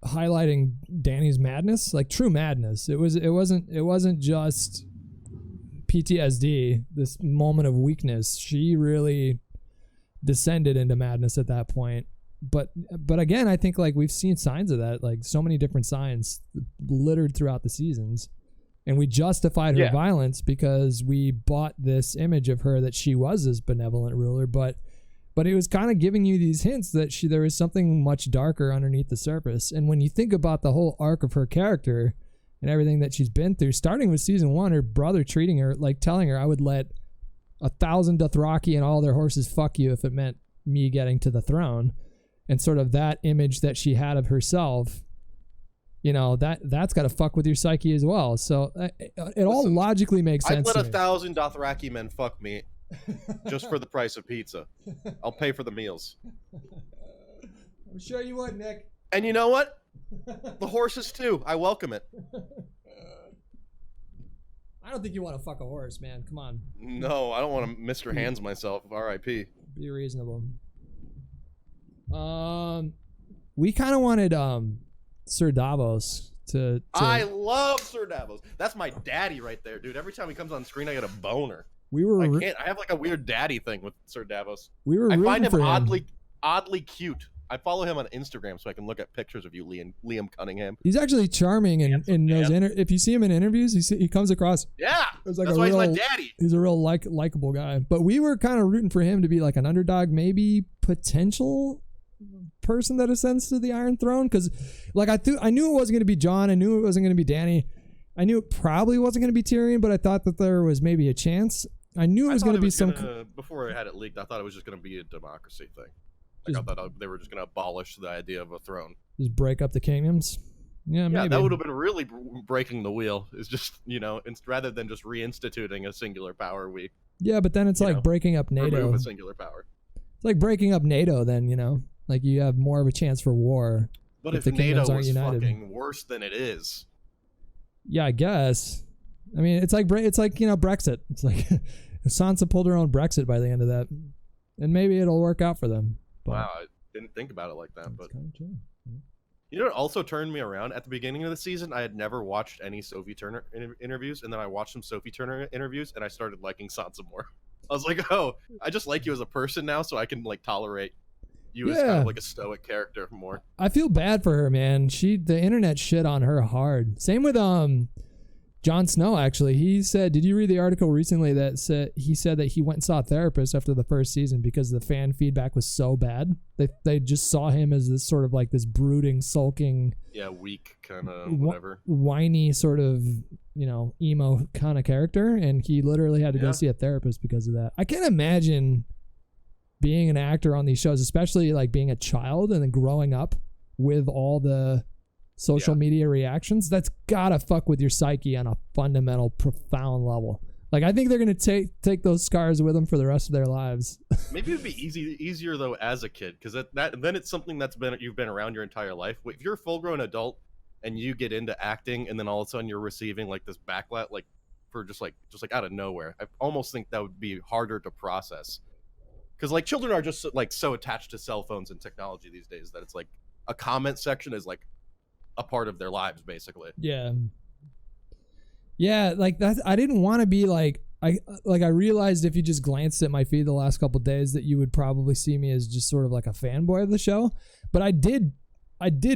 highlighting Dany's madness? Like true madness. It wasn't just PTSD, this moment of weakness. She really descended into madness at that point. But again, I think like we've seen signs of that, like so many different signs littered throughout the seasons. And we justified her violence because we bought this image of her that she was this benevolent ruler, but it was kind of giving you these hints that there was something much darker underneath the surface. And when you think about the whole arc of her character and everything that she's been through, starting with season 1, her brother treating her, like telling her, I would let 1,000 Dothraki and all their horses fuck you if it meant me getting to the throne. And sort of that image that she had of herself that's got to fuck with your psyche as well. So it all logically makes sense. I'd let 1,000 Dothraki men fuck me just for the price of pizza. I'll pay for the meals. I'm sure you would, Nick. And you know what? The horses too. I welcome it. I don't think you want to fuck a horse, man. Come on. No, I don't want to Mr. Hands myself. R.I.P. Be reasonable. We kind of wanted Sir Davos to. I love Sir Davos. That's my daddy right there, dude. Every time he comes on screen, I get a boner. I have like a weird daddy thing with Sir Davos. I find him oddly cute. I follow him on Instagram so I can look at pictures of you, Liam Cunningham. He's actually charming, and in those if you see him in interviews, he comes across. Yeah, that's why he's my daddy. He's a real likable guy. But we were kind of rooting for him to be like an underdog, maybe potential person that ascends to the Iron Throne. Because like I knew it wasn't going to be Jon. I knew it wasn't going to be Dany. I knew it probably wasn't going to be Tyrion, but I thought that there was maybe a chance. I knew it was going to be before I had it leaked, I thought it was just going to be a democracy thing. I thought they were just going to abolish the idea of a throne. Just break up the kingdoms. Yeah, maybe. That would have been really breaking the wheel. Is just rather than just reinstituting a singular power week. Yeah, but then it's like breaking up NATO. Remove a singular power. It's like breaking up NATO. Then like you have more of a chance for war. But if NATO was fucking worse than it is. Yeah, I guess. I mean, it's like Brexit. It's like Sansa pulled her own Brexit by the end of that, and maybe it'll work out for them. But wow, I didn't think about it like that. But kind of true. You know what also turned me around? At the beginning of the season, I had never watched any Sophie Turner interviews, and then I watched some Sophie Turner interviews, and I started liking Sansa more. I was like, oh, I just like you as a person now, so I can like tolerate you as kind of like a stoic character more. I feel bad for her, man. The internet shit on her hard. Same with Jon Snow, actually. He said, did you read the article recently that said he went and saw a therapist after the first season because the fan feedback was so bad? They just saw him as this sort of like this brooding, sulking, weak kind of whatever, whiny sort of, emo kind of character, and he literally had to go see a therapist because of that. I can't imagine being an actor on these shows, especially like being a child and then growing up with all the social media reactions. That's gotta fuck with your psyche on a fundamental, profound level. Like, I think they're gonna take those scars with them for the rest of their lives. Maybe it'd be easier though as a kid, because then it's something you've been around your entire life. If you're a full-grown adult and you get into acting, and then all of a sudden you're receiving like this backlash, like for just like out of nowhere, I almost think that would be harder to process. Because like children are just like so attached to cell phones and technology these days that it's like a comment section is like a part of their lives, basically. Yeah, like that. I didn't want to be like I realized if you just glanced at my feed the last couple of days that you would probably see me as just sort of like a fanboy of the show. But I did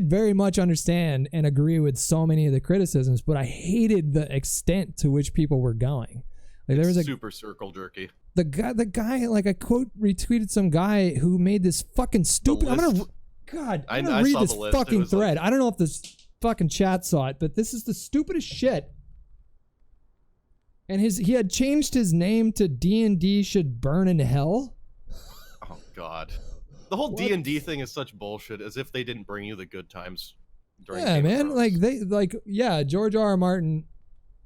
very much understand and agree with so many of the criticisms, but I hated the extent to which people were going. Like, there was super circle jerky. The guy, like, I retweeted some guy who made this fucking stupid. I'm gonna read this fucking thread. I don't know if this fucking chat saw it, but this is the stupidest shit. And he had changed his name to D&D should burn in hell. Oh God, the whole D&D thing is such bullshit. As if they didn't bring you the good times. During Game of Thrones. George R.R. Martin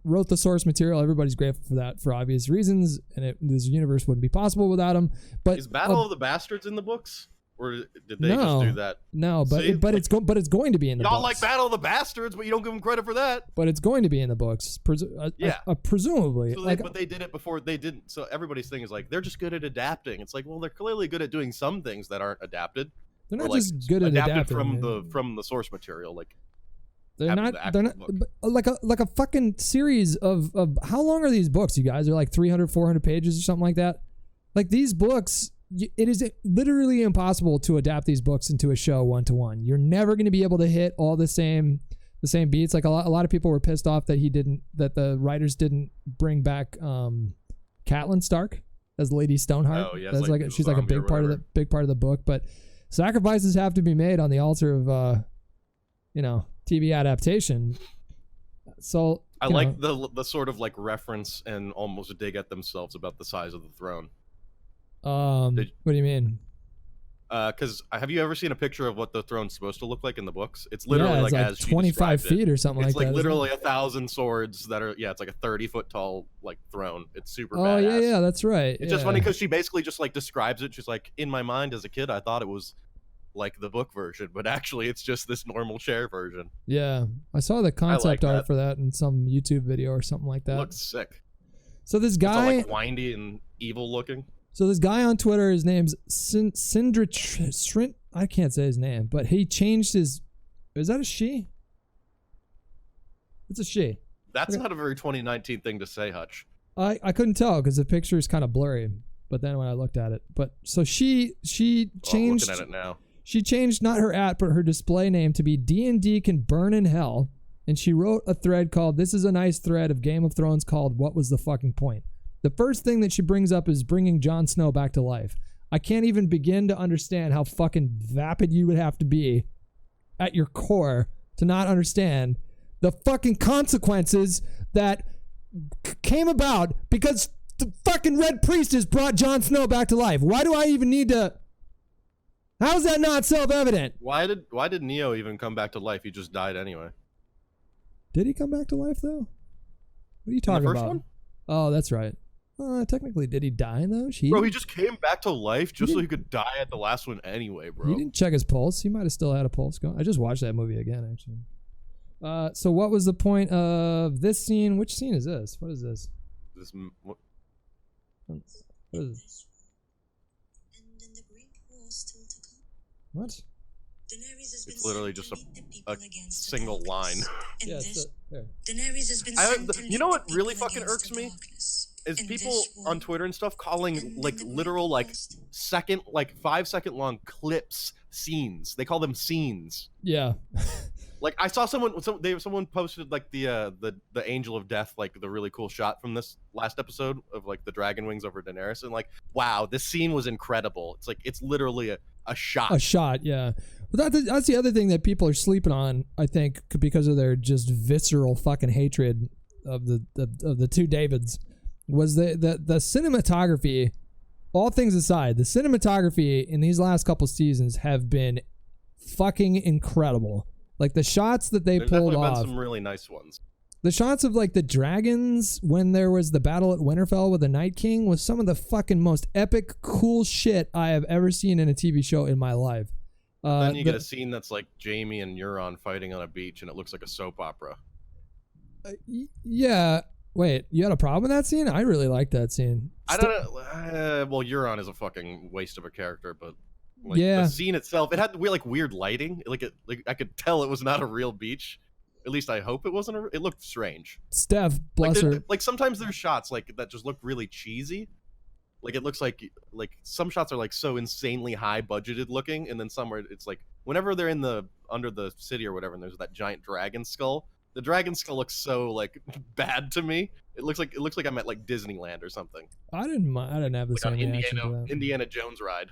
wrote the source material. Everybody's grateful for that for obvious reasons, and this universe wouldn't be possible without him. But is Battle of the Bastards in the books, or did they just do that? No, but it's going to be in the books. Y'all like Battle of the Bastards, but you don't give them credit for that. But it's going to be in the books, presumably. So but they did it before they didn't. So everybody's thing is like they're just good at adapting. It's like, well, they're clearly good at doing some things that aren't adapted. They're not just good at adapting from the source material, like. They're not like a fucking series of how long are these books, you guys? They're like 300, 400 pages or something like that. Like, these books, it is literally impossible to adapt these books into a show one-to-one. You're never going to be able to hit all the same beats. Like, a lot of people were pissed off that the writers didn't bring back Catelyn Stark as Lady Stoneheart. Oh, yeah, that's she's like a big part of the book, but sacrifices have to be made on the altar of TV adaptation. So I like the sort of like reference and almost dig at themselves about the size of the throne. What do you mean? Because have you ever seen a picture of what the throne's supposed to look like in the books? It's Yeah, literally it's like like as she 25 described feet it. or something It's like like that. isn't it? literally 1,000 swords that are, yeah, it's like a 30-foot tall like throne. It's super Oh badass. yeah, that's right. It's just funny because she basically just like describes it. She's like, in my mind as a kid, I thought it was like the book version, but actually it's just this normal chair version. Yeah, I saw the concept art that. for that in some YouTube video or something like that. Looks sick. So this It's all guy, like windy and evil looking. so this guy on Twitter, his name's Sindra Shrint. I can't say his name, but he changed his. Is that a she? It's a she. That's not a very 2019 thing to say, Hutch. I couldn't tell because the picture is kind of blurry. But then when I looked at it, but so she changed. I'm looking at it now. She changed not her @ but her display name to be D&D can burn in hell, and she wrote a thread called "This is a nice thread of Game of Thrones" called "What was the fucking point?" The first thing that she brings up is bringing Jon Snow back to life. I can't even begin to understand how fucking vapid you would have to be at your core to not understand the fucking consequences that came about because the fucking Red Priestess brought Jon Snow back to life. Why do I even need to... How is that not self-evident? Why did Neo even come back to life? He just died anyway. Did he come back to life, though? What are you talking In the first about? one? Oh, that's right. Technically, did he die, though? Bro, he just came back to life just so he could die at the last one anyway, bro. He didn't check his pulse. He might have still had a pulse going. I just watched that movie again, actually. So what was the point of this scene? Which scene is this? What is this? What? What is this? What? It's literally just a single line. Yeah, there. You know what really fucking irks me? Is people on Twitter and stuff calling like literal like 5-second long clips scenes. They call them scenes. Yeah. Like I saw someone posted like the Angel of Death, like the really cool shot from this last episode of like the dragon wings over Daenerys, and like, wow, this scene was incredible. It's like it's literally a shot. A shot, yeah. But that's the other thing that people are sleeping on, I think, because of their just visceral fucking hatred of the two Davids, was the cinematography. All things aside, the cinematography in these last couple seasons have been fucking incredible. Like the shots that they pulled off. Been some really nice ones. The shots of like the dragons when there was the battle at Winterfell with the Night King was some of the fucking most epic, cool shit I have ever seen in a TV show in my life. Then you get a scene that's like Jaime and Euron fighting on a beach, and it looks like a soap opera. Yeah. Wait, you had a problem with that scene? I really liked that scene. I don't know. Well, Euron is a fucking waste of a character, but like, yeah, the scene itself, it had weird lighting. Like I could tell it was not a real beach. At least I hope it wasn't. It looked strange. Steph, bless her. Like sometimes there's shots like that just look really cheesy. Like it looks like some shots are like so insanely high budgeted looking, and then somewhere it's like whenever they're under the city or whatever, and there's that giant dragon skull. The dragon skull looks so like bad to me. It looks like I'm at like Disneyland or something. I didn't have the same reaction to that. Indiana Jones ride.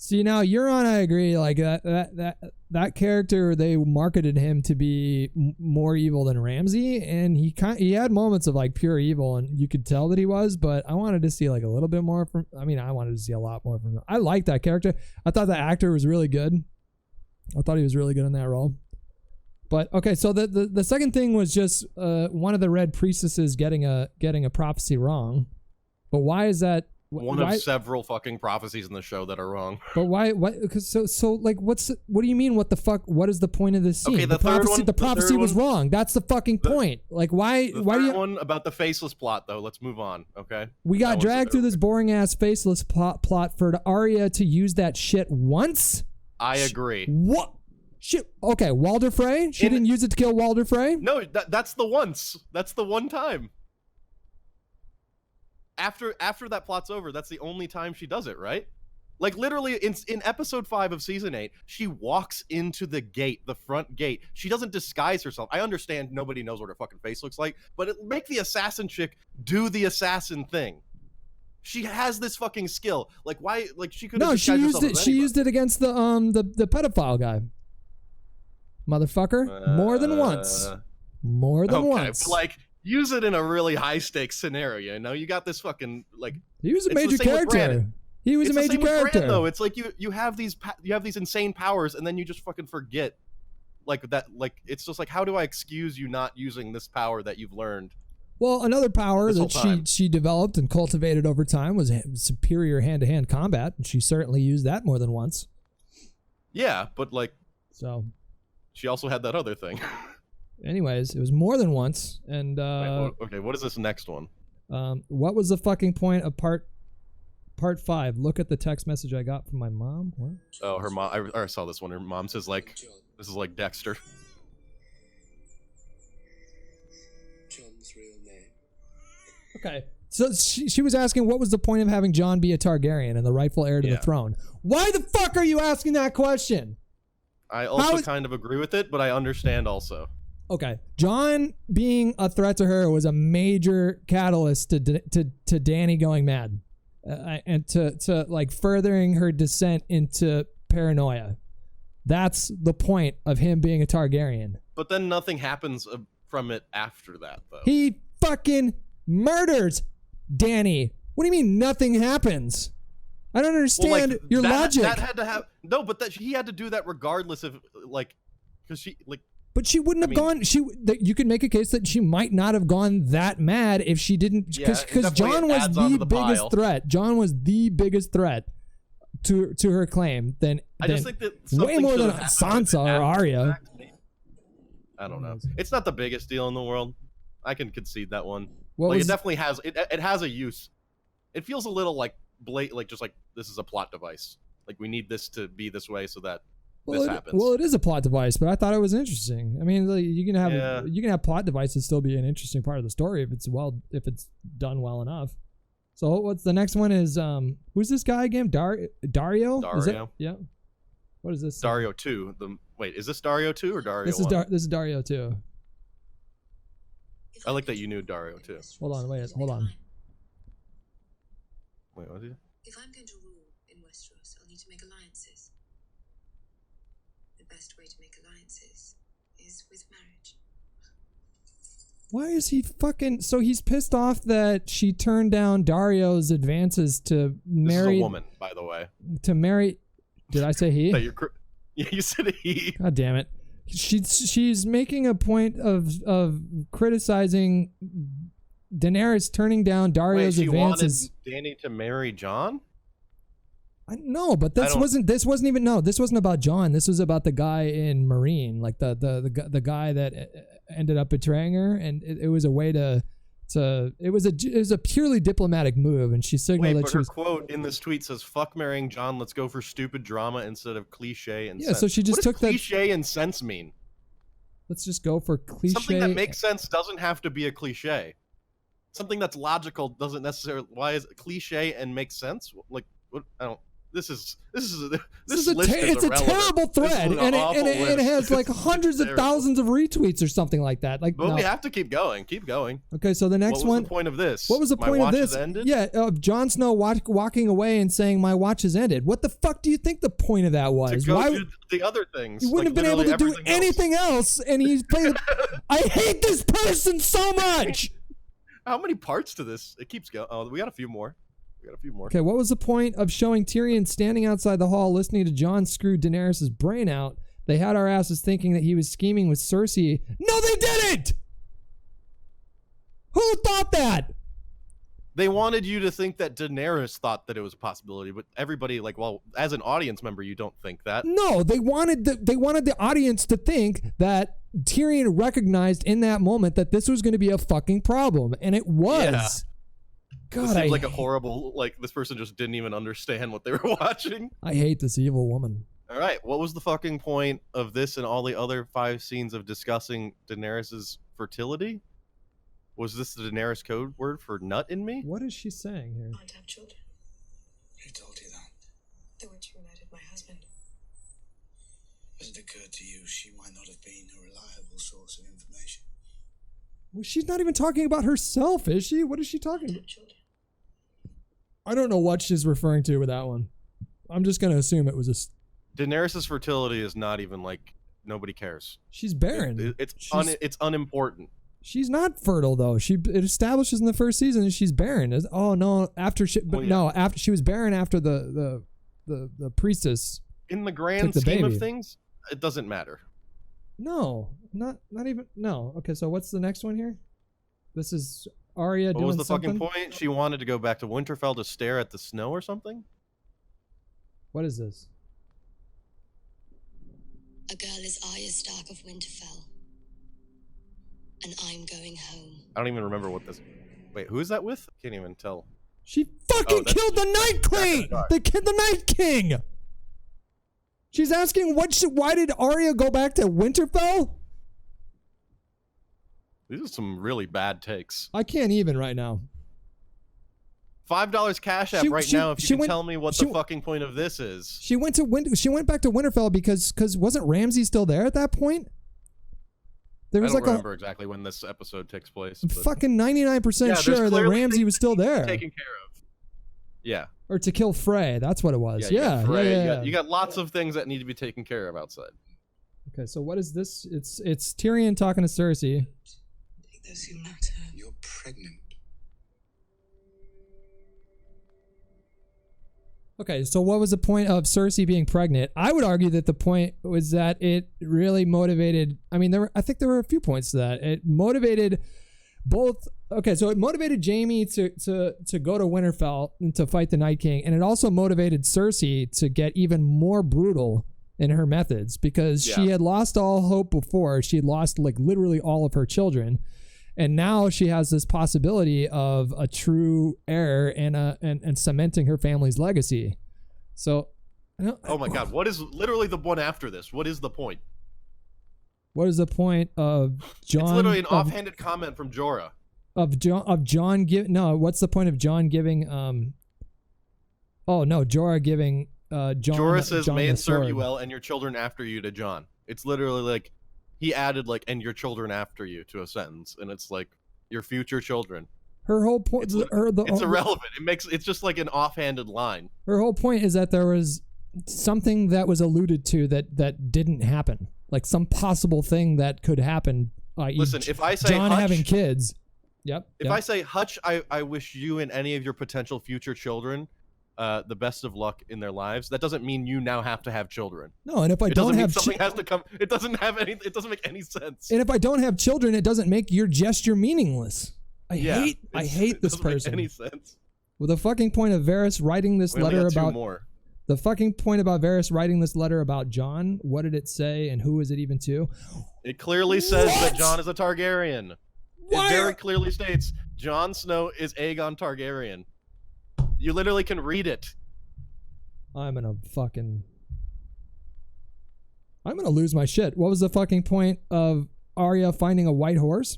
See, now Euron, I agree. Like that character, they marketed him to be more evil than Ramsay, and he had moments of like pure evil, and you could tell that he was. But I wanted to see like a little bit more from. I mean, I wanted to see a lot more from him. I liked that character. I thought the actor was really good. I thought he was really good in that role. But okay, so the second thing was just one of the Red Priestesses getting a prophecy wrong. But why is that? One of several fucking prophecies in the show that are wrong. But why? So like, what do you mean? What the fuck? What is the point of this scene? Okay, the prophecy was wrong. That's the fucking point. Like, why? The why third do you? One about the faceless plot, though. Let's move on. Okay. We got dragged through this boring ass faceless plot for Arya to use that shit once. I agree. What? Shit. Okay, Walder Frey. She didn't use it to kill Walder Frey. No, that's the once. That's the one time. After that plot's over, that's the only time she does it, right? Like literally in episode 5 of season 8, she walks into the gate, the front gate. She doesn't disguise herself. I understand nobody knows what her fucking face looks like, but make the assassin chick do the assassin thing. She has this fucking skill. Like why? Like she could. No, she used it. She used it against the pedophile guy. Motherfucker, more than once. More than once. But like. Use it in a really high stakes scenario. You know, you got this fucking like. He was a major character. He was a major character. Bran, though. It's like you have these insane powers, and then you just fucking forget. Like that. Like it's just like, how do I excuse you not using this power that you've learned? Well, another power that she developed and cultivated over time was superior hand-to-hand combat, and she certainly used that more than once. Yeah, but like, so she also had that other thing. Anyways, it was more than once, and okay, what is this next one? What was the fucking point of part 5? Look at the text message I got from my mom. What? Oh, her mom. I saw this one. Her mom says like, "This is like Dexter." John's real name. Okay, so she was asking what was the point of having Jon be a Targaryen and the rightful heir to the throne. Why the fuck are you asking that question? I also kind of agree with it, but I understand also. Okay, Jon being a threat to her was a major catalyst to Dany going mad, and to like furthering her descent into paranoia. That's the point of him being a Targaryen. But then nothing happens from it after that, though. He fucking murders Dany. What do you mean nothing happens? I don't understand your logic. That had to have he had to do that regardless of like, because she like. But she wouldn't have gone. You could make a case that she might not have gone that mad if she didn't, because Jon was the biggest threat. Jon was the biggest threat to her claim. I just think that way more than Sansa or Arya. I don't know. It's not the biggest deal in the world. I can concede that one. It definitely has. It has a use. It feels a little like just like this is a plot device. Like we need this to be this way so that. This happens. Well, it is a plot device, but I thought it was interesting. I mean, like, you can have plot devices still be an interesting part of the story if it's done well enough. So what's the next one? Is who's this guy again? Dario? Dario. Yeah. What is this? Dario 2. Wait, is this Dario 2 or Dario 1? This is Dario 2. I like that you knew Dario 2. Hold on. Wait, what is it? If I'm going to rule in Westeros, I'll need to make alliances. The best way to make alliances is with marriage. Why is he fucking... So he's pissed off that she turned down Dario's advances to marry... This is a woman, by the way. To marry... Did I say he? Yeah, you said he. God damn it. She's making a point of criticizing Daenerys turning down Dario's advances. Wait, she wanted Dany to marry Jon? No, but this wasn't about Jon. This was about the guy in Marine, like the guy that ended up betraying her, and it was a way it was a purely diplomatic move, and she signaled that she was. Her quote in this tweet says, "Fuck marrying Jon. Let's go for stupid drama instead of cliche and sense." Yeah, so she just took that. Cliche and sense mean? Let's just go for cliche. Something that makes sense doesn't have to be a cliche. Something that's logical doesn't necessarily. Why is it cliche and makes sense? Like, what? I don't. This is a terrible thread, and it has like hundreds of thousands of retweets or something like that. Like, but we have to keep going. Keep going. Okay, so the next one. What was the point of this? What was the point of this? Yeah, of Jon Snow walking away and saying my watch has ended. What the fuck do you think the point of that was? To go do the other things. He wouldn't have been able to do anything else, and he's playing. I hate this person so much. How many parts to this? It keeps going. Oh, we got a few more. Okay, what was the point of showing Tyrion standing outside the hall listening to Jon screw Daenerys' brain out? They had our asses thinking that he was scheming with Cersei. No, they didn't! Who thought that? They wanted you to think that Daenerys thought that it was a possibility, but everybody, like, well, as an audience member, you don't think that. No, they wanted the audience to think that Tyrion recognized in that moment that this was going to be a fucking problem, and it was. Yeah. God, this seems like a horrible, like, this person just didn't even understand what they were watching. I hate this evil woman. All right, what was the fucking point of this and all the other 5 scenes of discussing Daenerys' fertility? Was this the Daenerys code word for nut in me? What is she saying here? I can't have children. Who told you that? The witch who murdered my husband. Has it occurred to you she might not have been a reliable source of information? Well, she's not even talking about herself, is she? What is she talking about? I don't know what she's referring to with that one. I'm just going to assume it was a... Daenerys' fertility is not even, like, nobody cares. She's barren. It's unimportant. She's not fertile though. It establishes in the first season that she's barren. Oh no, after after she was barren after the priestess. In the grand scheme of things, it doesn't matter. No, not even. No. Okay, so what's the next one here? This is Arya doing something. What was the fucking point? She wanted to go back to Winterfell to stare at the snow or something? What is this? A girl is Arya Stark of Winterfell. And I'm going home. I don't even remember what this... Wait, who is that with? Can't even tell. She fucking killed the Night Queen! The Night King! She's asking why did Arya go back to Winterfell? These are some really bad takes. I can't even right now. $5 Cash App now if you can tell me what the fucking point of this is. She went back to Winterfell because wasn't Ramsay still there at that point? There was I don't remember exactly when this episode takes place. I'm fucking 99% sure that Ramsay was still there. Taken care of. Yeah. Or to kill Frey. That's what it was. Yeah. You got lots of things that need to be taken care of outside. Okay, so what is this? It's Tyrion talking to Cersei. Take those who matter. You're pregnant. Okay, so what was the point of Cersei being pregnant? I would argue that the point was that it really motivated. I mean, I think there were a few points to that. It motivated both. Okay, so it motivated Jaime to go to Winterfell and to fight the Night King, and it also motivated Cersei to get even more brutal in her methods because she had lost all hope before. She had lost like literally all of her children. And now she has this possibility of a true heir and cementing her family's legacy. So, oh my God, what is literally the one after this? What is the point? What is the point of Jon? It's literally an offhanded comment from Jorah. Jon giving? No, what's the point of Jon giving? Oh no, Jorah giving. Jorah says, Jon "May it serve sword. you well, and your children after you" to Jon. It's literally like. He added like "and your children after you" to a sentence, and it's like your future children. Her whole point, it's irrelevant. It's just like an offhanded line. Her whole point is that there was something that was alluded to that didn't happen, like some possible thing that could happen. Listen, if I say Jon Hutch, having kids, If I say Hutch, I wish you and any of your potential future children the best of luck in their lives. That doesn't mean you now have to have children. No, and if I don't have something has to come. It doesn't have any. It doesn't make any sense. And if I don't have children, it doesn't make your gesture meaningless. I hate this person. Make any sense? Well, the fucking point of Varys writing this letter about the fucking point about Varys writing this letter about Jon. What did it say, and who is it even to? It clearly says that Jon is a Targaryen. It very clearly states Jon Snow is Aegon Targaryen. You literally can read it. I'm gonna lose my shit. What was the fucking point of Arya finding a white horse?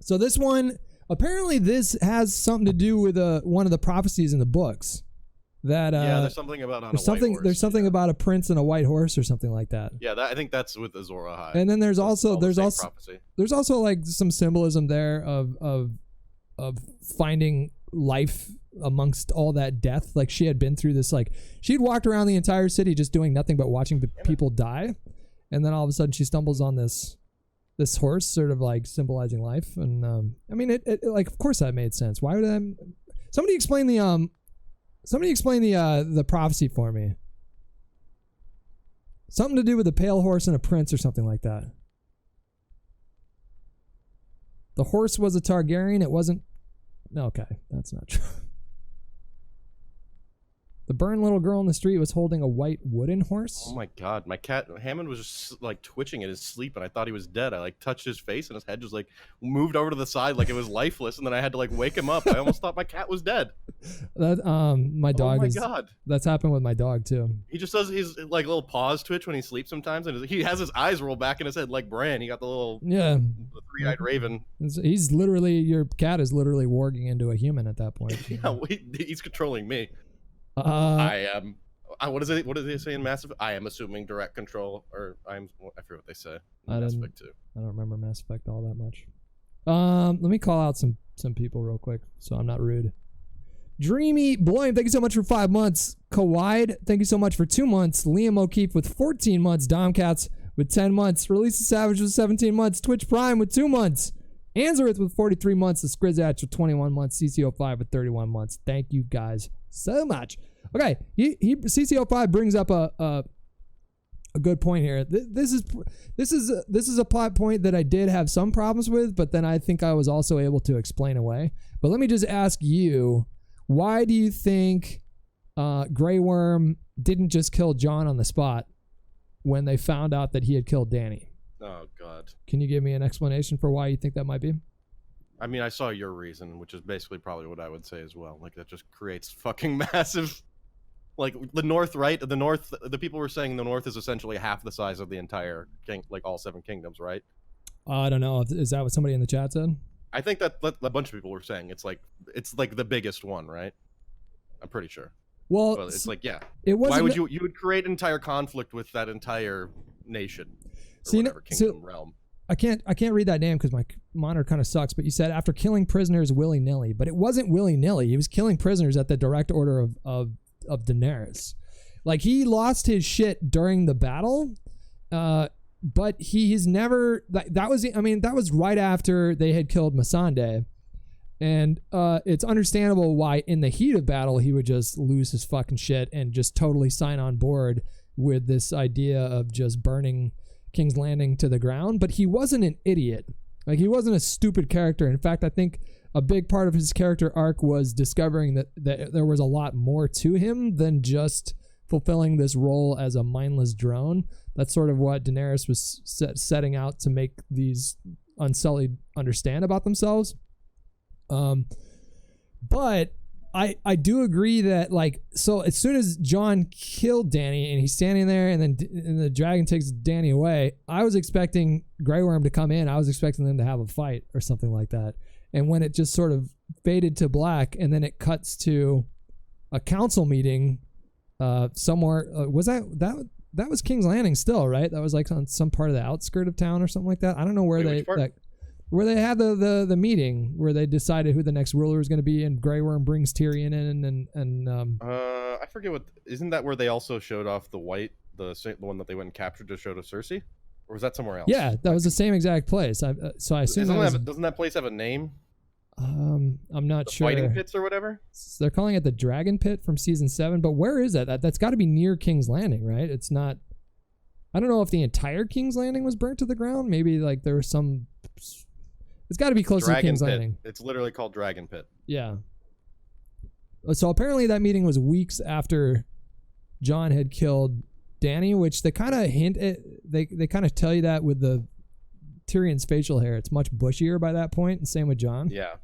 So this one, apparently this has something to do with one of the prophecies in the books. That there's something about there's something about a prince and a white horse or something like that. Yeah, I think that's with Azor Ahai. And then there's also like some symbolism there of finding life amongst all that death. Like she had been through this, like she'd walked around the entire city just doing nothing but watching the people die, and then all of a sudden she stumbles on this horse, sort of like symbolizing life. And I mean it like of course that made sense. Why would somebody explain the prophecy for me? Something to do with a pale horse and a prince or something like that. The horse was a Targaryen. It wasn't. Okay, that's not true. The burned little girl in the street was holding a white wooden horse. Oh my God, my cat Hammond was just like twitching in his sleep, and I thought he was dead. I like touched his face, and his head just like moved over to the side like it was lifeless, and then I had to like wake him up. I almost thought my cat was dead. That my dog. Oh my God, that's happened with my dog too. He just does his like little paws twitch when he sleeps sometimes, and he has his eyes roll back in his head like Bran. He got the the three-eyed raven. He's literally, your cat is literally warging into a human at that point. Yeah, he's controlling me. I am. What is it? What do they say in Mass Effect? I am assuming direct control, or I forget what they say. Mass Effect 2. I don't remember Mass Effect all that much. Let me call out some people real quick, so I'm not rude. Dreamy Bloim, thank you so much for 5 months. Kawide, thank you so much for 2 months. Liam O'Keefe with 14 months. Domcats with 10 months. Release the Savage with 17 months. Twitch Prime with 2 months. Answerth with 43 months, the Skrizatch with 21 months, CCO5 with 31 months. Thank you guys so much. Okay, CCO5 brings up a good point here. This is a plot point that I did have some problems with, but then I think I was also able to explain away. But let me just ask you, why do you think Grey Worm didn't just kill John on the spot when they found out that he had killed Danny? Oh, God. Can you give me an explanation for why you think that might be? I mean, I saw your reason, which is basically probably what I would say as well. Like, that just creates fucking massive... Like, the North, right? The North, the people were saying the North is essentially half the size of the entire, like, all 7 kingdoms, right? I don't know. Is that what somebody in the chat said? I think that a bunch of people were saying it's like the biggest one, right? I'm pretty sure. Well, but it's like, yeah. It wasn't. Why would you would create entire conflict with that entire nation? Kingdom, realm. I can't read that name because my monitor kind of sucks. But you said after killing prisoners willy-nilly, but it wasn't willy-nilly. He was killing prisoners at the direct order of Daenerys. Like, he lost his shit during the battle, but he's never. That was right after they had killed Missandei, and it's understandable why in the heat of battle he would just lose his fucking shit and just totally sign on board with this idea of just burning King's Landing to the ground. But he wasn't an idiot. Like, he wasn't a stupid character. In fact, I think a big part of his character arc was discovering that there was a lot more to him than just fulfilling this role as a mindless drone. That's sort of what Daenerys was setting out to make these Unsullied understand about themselves. But I do agree that, like, so as soon as Jon killed Dany and he's standing there and the dragon takes Dany away, I was expecting Grey Worm to come in. I was expecting them to have a fight or something like that. And when it just sort of faded to black and then it cuts to a council meeting somewhere, was that was King's Landing still, right? That was like on some part of the outskirt of town or something like that. I don't know where where they had the meeting where they decided who the next ruler was going to be, and Grey Worm brings Tyrion in and I forget what. Isn't that where they also showed off the one that they went and captured to show to Cersei, or was that somewhere else? Yeah, that was the same exact place. So I assume doesn't that place have a name? I'm not sure. Fighting Pits or whatever. They're calling it the Dragon Pit from season 7, but where is that? That's got to be near King's Landing, right? It's not. I don't know if the entire King's Landing was burnt to the ground. Maybe like there was some. It's got to be close to King's Landing. It's literally called Dragon Pit. Yeah. So apparently that meeting was weeks after Jon had killed Dany, which they kind of hint at. They kind of tell you that with the Tyrion's facial hair. It's much bushier by that point, and same with Jon. Yeah.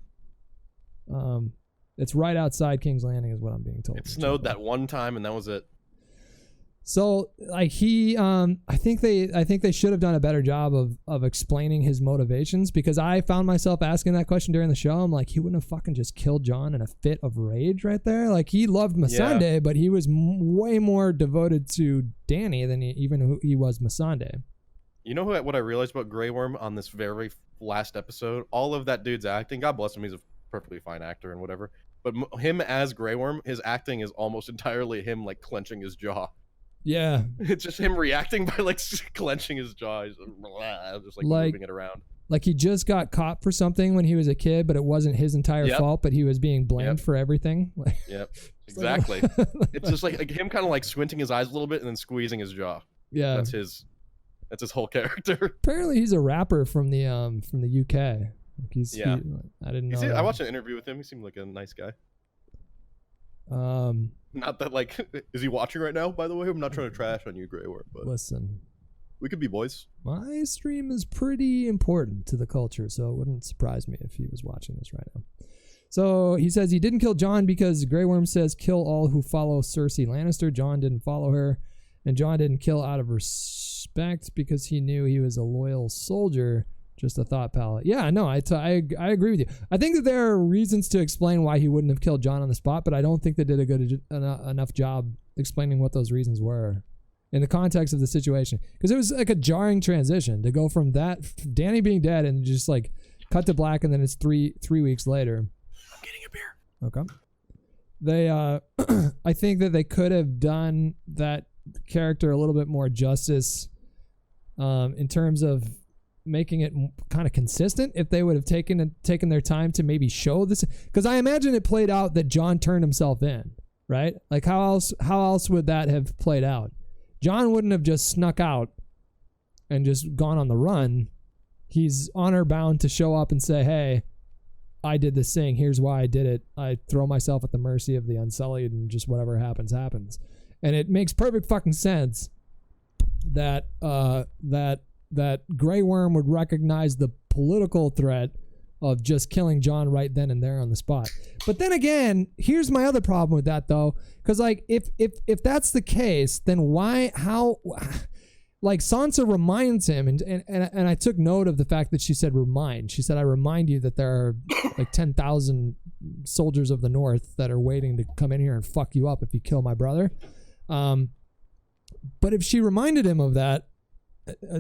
It's right outside King's Landing, is what I'm being told. It snowed that one time, and that was it. So like I think they should have done a better job of explaining his motivations, because I found myself asking that question during the show. I'm like, he wouldn't have fucking just killed Jon in a fit of rage right there. Like, he loved Missandei, but he was way more devoted to Dany than he was Missandei. You know what I realized about Grey Worm on this very last episode? All of that dude's acting, God bless him, he's a perfectly fine actor and whatever, but him as Grey Worm, his acting is almost entirely him like clenching his jaw. Yeah. It's just him reacting by like clenching his jaw. He's just like moving it around. Like he just got caught for something when he was a kid, but it wasn't his entire fault, but he was being blamed for everything. Yep. Exactly. It's just like him kind of like squinting his eyes a little bit and then squeezing his jaw. Yeah. That's his whole character. Apparently he's a rapper from the UK. Like I didn't know. I watched an interview with him. He seemed like a nice guy. Not that, like, is he watching right now, by the way? I'm not trying to trash on you, Grey Worm, but listen, we could be boys. My stream is pretty important to the culture, so it wouldn't surprise me if he was watching this right now. So he says he didn't kill Jon because Grey Worm says kill all who follow Cersei Lannister. Jon didn't follow her, and Jon didn't kill out of respect because he knew he was a loyal soldier. Just a thought, pal. Yeah, no, I agree with you. I think that there are reasons to explain why he wouldn't have killed Jon on the spot, but I don't think they did a good enough job explaining what those reasons were in the context of the situation. Because it was like a jarring transition to go from that Dany being dead and just like cut to black, and then it's three weeks later. I'm getting a beer. Okay. They, I think that they could have done that character a little bit more justice, in terms of making it kind of consistent if they would have taken their time to maybe show this, because I imagine it played out that John turned himself in, right? Like how else would that have played out? John wouldn't have just snuck out and just gone on the run. He's honor bound to show up and say, hey, I did this thing, here's why I did it. I throw myself at the mercy of the Unsullied, and just whatever happens. And it makes perfect fucking sense that that Grey Worm would recognize the political threat of just killing John right then and there on the spot. But then again, here's my other problem with that though, because like if that's the case, then how like Sansa reminds him, and I took note of the fact that she said remind. She said, I remind you that there are like 10,000 soldiers of the North that are waiting to come in here and fuck you up if you kill my brother. But if she reminded him of that,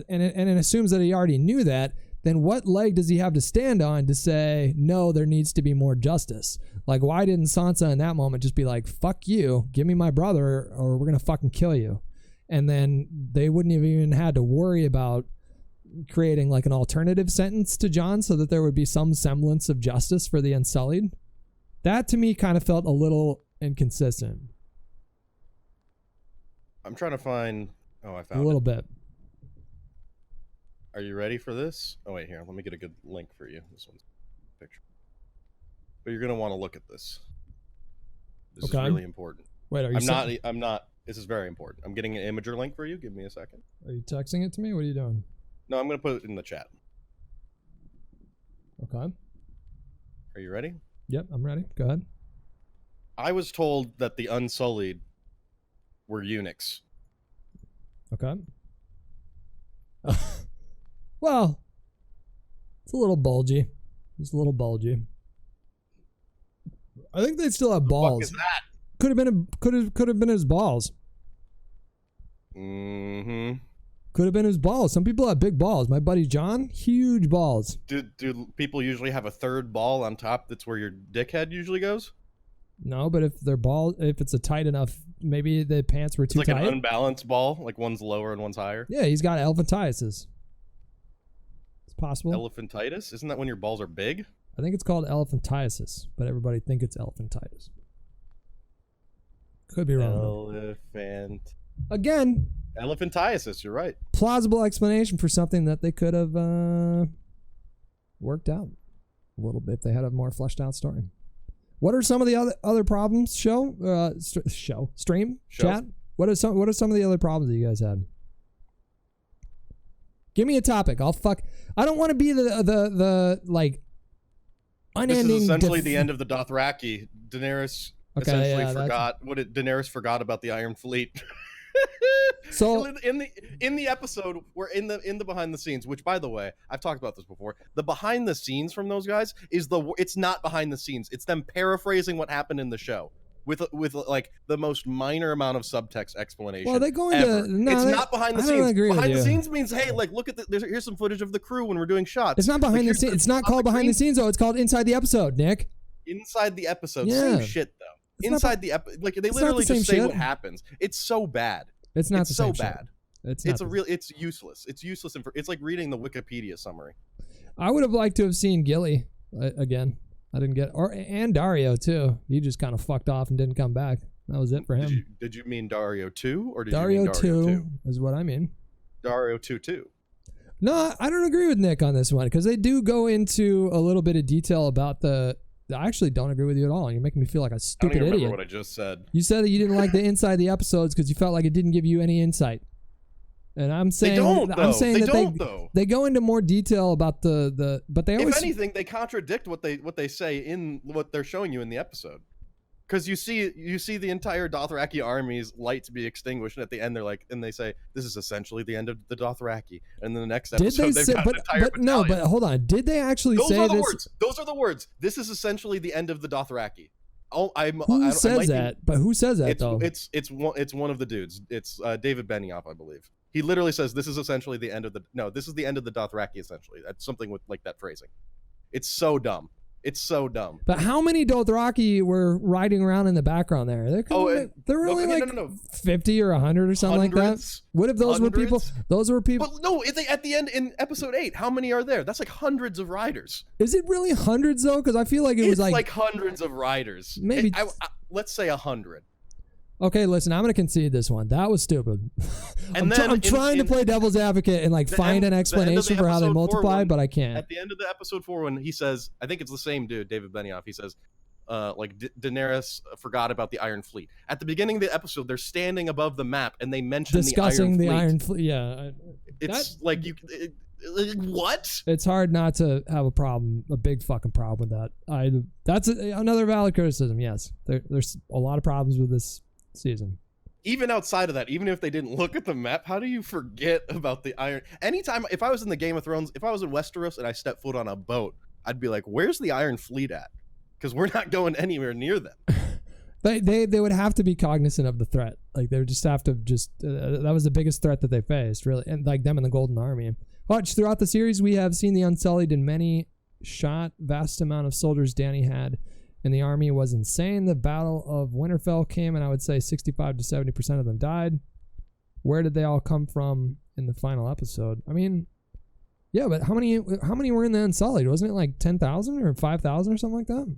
and it assumes that he already knew that, then what leg does he have to stand on to say, no, there needs to be more justice? Like, why didn't Sansa in that moment just be like, fuck you, give me my brother, or we're going to fucking kill you? And then they wouldn't have even had to worry about creating like an alternative sentence to John so that there would be some semblance of justice for the Unsullied. That to me kind of felt a little inconsistent. I'm trying to find... Oh, I found a little bit. Are you ready for this? Oh, wait, here. Let me get a good link for you. This one's a picture. But you're going to want to look at this. This is really important. Wait, are you I'm not. This is very important. I'm getting an Imager link for you. Give me a second. Are you texting it to me? What are you doing? No, I'm going to put it in the chat. Okay. Are you ready? Yep, I'm ready. Go ahead. I was told that the Unsullied were eunuchs. Okay. Well, it's a little bulgy. It's a little bulgy. I think they still have balls. What is that? Could have been his balls. Mm-hmm. Could have been his balls. Some people have big balls. My buddy John, huge balls. Do people usually have a third ball on top? That's where your dickhead usually goes. No, but if it's a tight enough, maybe the pants were too tight. It's like tight. an unbalanced ball, like one's lower and one's higher. Yeah, he's got elephantiasis. It's possible. Elephantitis? Isn't that when your balls are big? I think it's called elephantiasis, but everybody think it's elephantitis. Could be wrong. Again. Elephantiasis, you're right. Plausible explanation for something that they could have worked out a little bit if they had a more fleshed out story. What are some of the other problems? Stream? Chat? What are some of the other problems that you guys had? Give me a topic. I don't want to be the like unending. This is essentially the end of the Dothraki. Daenerys Daenerys forgot about the Iron Fleet. So in the episode, we're in the behind the scenes, which by the way, I've talked about this before. The behind the scenes from those guys it's not behind the scenes. It's them paraphrasing what happened in the show with like the most minor amount of subtext explanation. Well, they go into it's not behind the scenes. Behind the you. Scenes means, hey, like look at here's some footage of the crew when we're doing shots. It's not behind the scenes. It's not called behind the scenes though. It's called inside the episode, Nick. Inside the episode, yeah. Same shit though. Inside the episode, like they literally just say what happens. It's so bad. It's not it's the so same bad. Shit. It's useless. It's useless. It's like reading the Wikipedia summary. I would have liked to have seen Gilly again. I didn't get and Dario too. He just kind of fucked off and didn't come back. That was it for him. Did you mean Dario 2 or did Dario you mean Dario 2 is what I mean. Dario 2 too. No, I don't agree with Nick on this one because they do go into a little bit of detail about the. I actually don't agree with you at all. You're making me feel like a stupid I don't even idiot. remember what I just said. You said that you didn't like the inside the episodes because you felt like it didn't give you any insight. And I'm saying they go into more detail about the but they always, if anything, they contradict what they say in what they're showing you in the episode. Because you see the entire Dothraki army's lights be extinguished, and at the end they say this is essentially the end of the Dothraki, and then the next episode they've got an entire battalion. No, but hold on, did they actually say this? Words. Those are the words. This is essentially the end of the Dothraki. Who says that? But who says that though? It's one of the dudes. It's David Benioff, I believe. He literally says this is essentially the end of the. No, this is the end of the Dothraki. Essentially, that's something with like that phrasing. It's so dumb. It's so dumb. But how many Dothraki were riding around in the background there? There were only no. 50 or 100 or something like that. What if those were people? Those were people. But no, at the end in episode 8, how many are there? That's like hundreds of riders. Is it really hundreds though? Because I feel like it was like hundreds of riders. Maybe let's say 100. Okay, listen, I'm gonna concede this one. That was stupid. And I'm trying to play devil's advocate and like find an explanation for how they multiply, but I can't. At the end of the episode 4, when he says, I think it's the same dude, David Benioff. He says, Daenerys forgot about the Iron Fleet. At the beginning of the episode, they're standing above the map and they mention discussing the Iron Fleet. Yeah, it's like you. What? It's hard not to have a big fucking problem with that. That's another valid criticism. Yes, there's a lot of problems with this season. Even outside of that, even if they didn't look at the map, how do you forget about the Iron? Anytime, if I was in the Game of Thrones, if I was in Westeros and I stepped foot on a boat, I'd be like, "Where's the Iron Fleet at?" Because we're not going anywhere near them. They would have to be cognizant of the threat. Like they would just have to that was the biggest threat that they faced, really, and like them and the Golden Army. Watch throughout the series, we have seen the Unsullied in many shot. Vast amount of soldiers Dany had. And the army was insane. The Battle of Winterfell came, and I would say 65 to 70% of them died. Where did they all come from in the final episode? I mean, yeah, but how many were in the Unsullied? Wasn't it like 10,000 or 5,000 or something like that?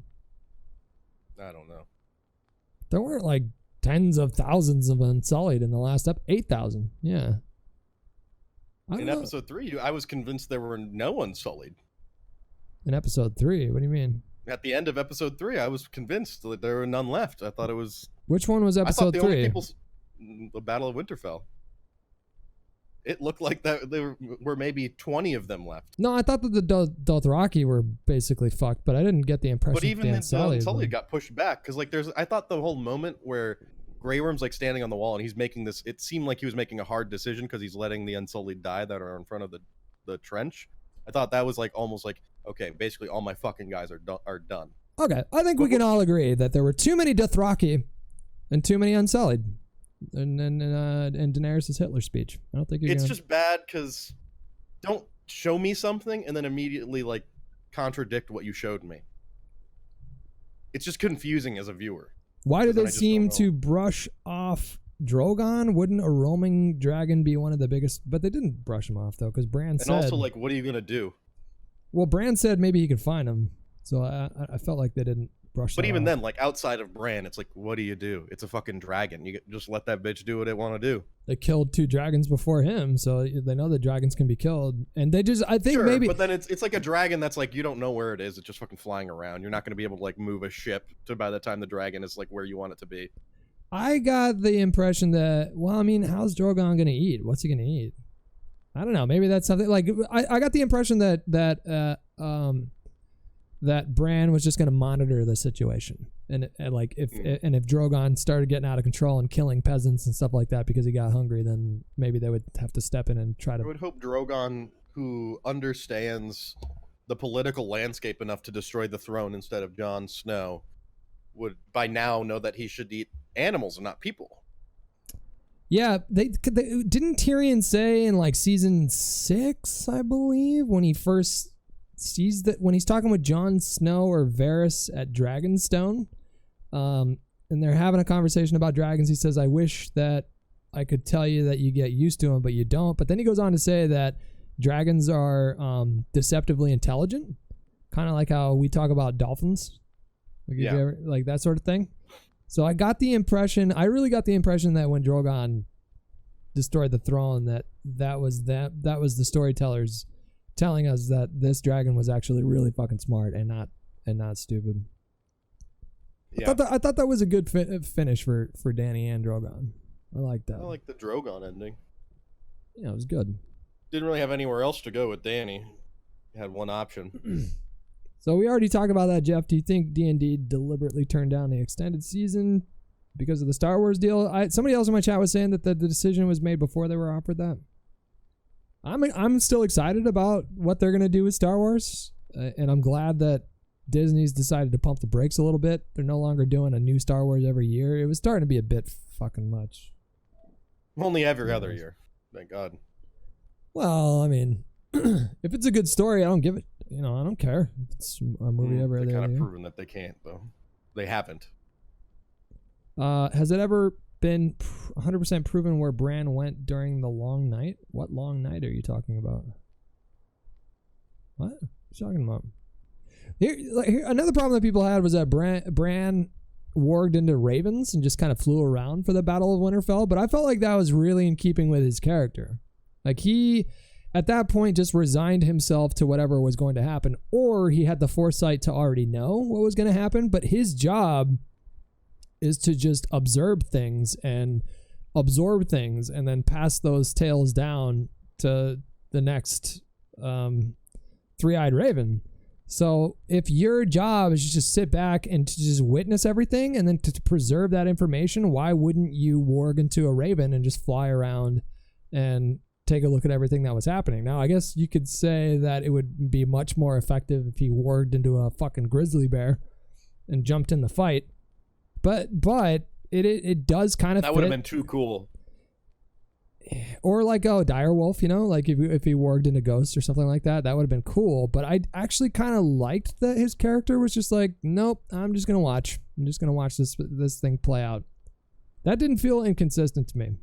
I don't know. There weren't like tens of thousands of Unsullied in the last 8,000. Yeah. In episode 3, I was convinced there were no Unsullied. In episode 3, what do you mean? At the end of episode 3, I was convinced that there were none left. I thought it was... Which one was episode 3? The Battle of Winterfell. It looked like that there were maybe 20 of them left. No, I thought that the Dothraki were basically fucked, but I didn't get the impression. But even the Unsullied got pushed back because, like, I thought the whole moment where Grey Worm's like standing on the wall and he's making this. It seemed like he was making a hard decision because he's letting the Unsullied die that are in front of the trench. I thought that was like almost like, okay, basically all my fucking guys are done. Okay, I think we can all agree that there were too many Dothraki and too many Unsullied. And Daenerys' Hitler speech. I don't think it's just bad because don't show me something and then immediately like contradict what you showed me. It's just confusing as a viewer. Why do they seem to brush off Drogon? Wouldn't a roaming dragon be one of the biggest? But they didn't brush him off though, because Bran said. And also, like, what are you gonna do? Well, Bran said maybe he could find him, so I felt like they didn't brush. But even then, like outside of Bran, it's like, what do you do? It's a fucking dragon. You just let that bitch do what it want to do. They killed 2 dragons before him, so they know that dragons can be killed, and they just. I think sure, maybe. But then it's like a dragon that's like you don't know where it is. It's just fucking flying around. You're not going to be able to like move a ship to by the time the dragon is like where you want it to be. I got the impression that, well, I mean, how's Drogon going to eat? What's he going to eat? I don't know. Maybe that's something like I got the impression that Bran was just going to monitor the situation, and like if Drogon started getting out of control and killing peasants and stuff like that because he got hungry, then maybe they would have to step in and try to. I would hope Drogon, who understands the political landscape enough to destroy the throne instead of Jon Snow, would by now know that he should eat animals and not people. Yeah, they didn't Tyrion say in like season 6, I believe, when he first sees that when he's talking with Jon Snow or Varys at Dragonstone, and they're having a conversation about dragons. He says, "I wish that I could tell you that you get used to them, but you don't." But then he goes on to say that dragons are deceptively intelligent, kind of like how we talk about dolphins, like that sort of thing. So I really got the impression that when Drogon destroyed the throne, that was the storytellers telling us that this dragon was actually really fucking smart and not stupid. Yeah. I thought that was a good finish for Dany and Drogon. I like that. I like the Drogon ending. Yeah, it was good. Didn't really have anywhere else to go with Dany. Had one option. So we already talked about that, Jeff. Do you think D&D deliberately turned down the extended season because of the Star Wars deal? Somebody else in my chat was saying that the decision was made before they were offered that. I'm still excited about what they're going to do with Star Wars, and I'm glad that Disney's decided to pump the brakes a little bit. They're no longer doing a new Star Wars every year. It was starting to be a bit fucking much. Only every other year. Thank God. Well, I mean, if it's a good story, I don't give I don't care. It's a movie every They're other kind of year. proven that they can't, though. They haven't. Has it ever been 100% proven where Bran went during the long night? What long night are you talking about? What? What are you talking about? Here, another problem that people had was that Bran warged into ravens and just kind of flew around for the Battle of Winterfell, but I felt like that was really in keeping with his character. Like he, at that point, just resigned himself to whatever was going to happen, or he had the foresight to already know what was going to happen, but his job is to just observe things and absorb things and then pass those tales down to the next three-eyed raven. So if your job is just sit back and to just witness everything and then to preserve that information, why wouldn't you warg into a raven and just fly around and take a look at everything that was happening? Now, I guess you could say that it would be much more effective if he warged into a fucking grizzly bear and jumped in the fight. But it does kind of that would have been too cool. Or like dire wolf, like if he warged into ghosts or something like that, that would have been cool. But I actually kind of liked that his character was just like, nope, I'm just gonna watch. I'm just gonna watch this thing play out. That didn't feel inconsistent to me.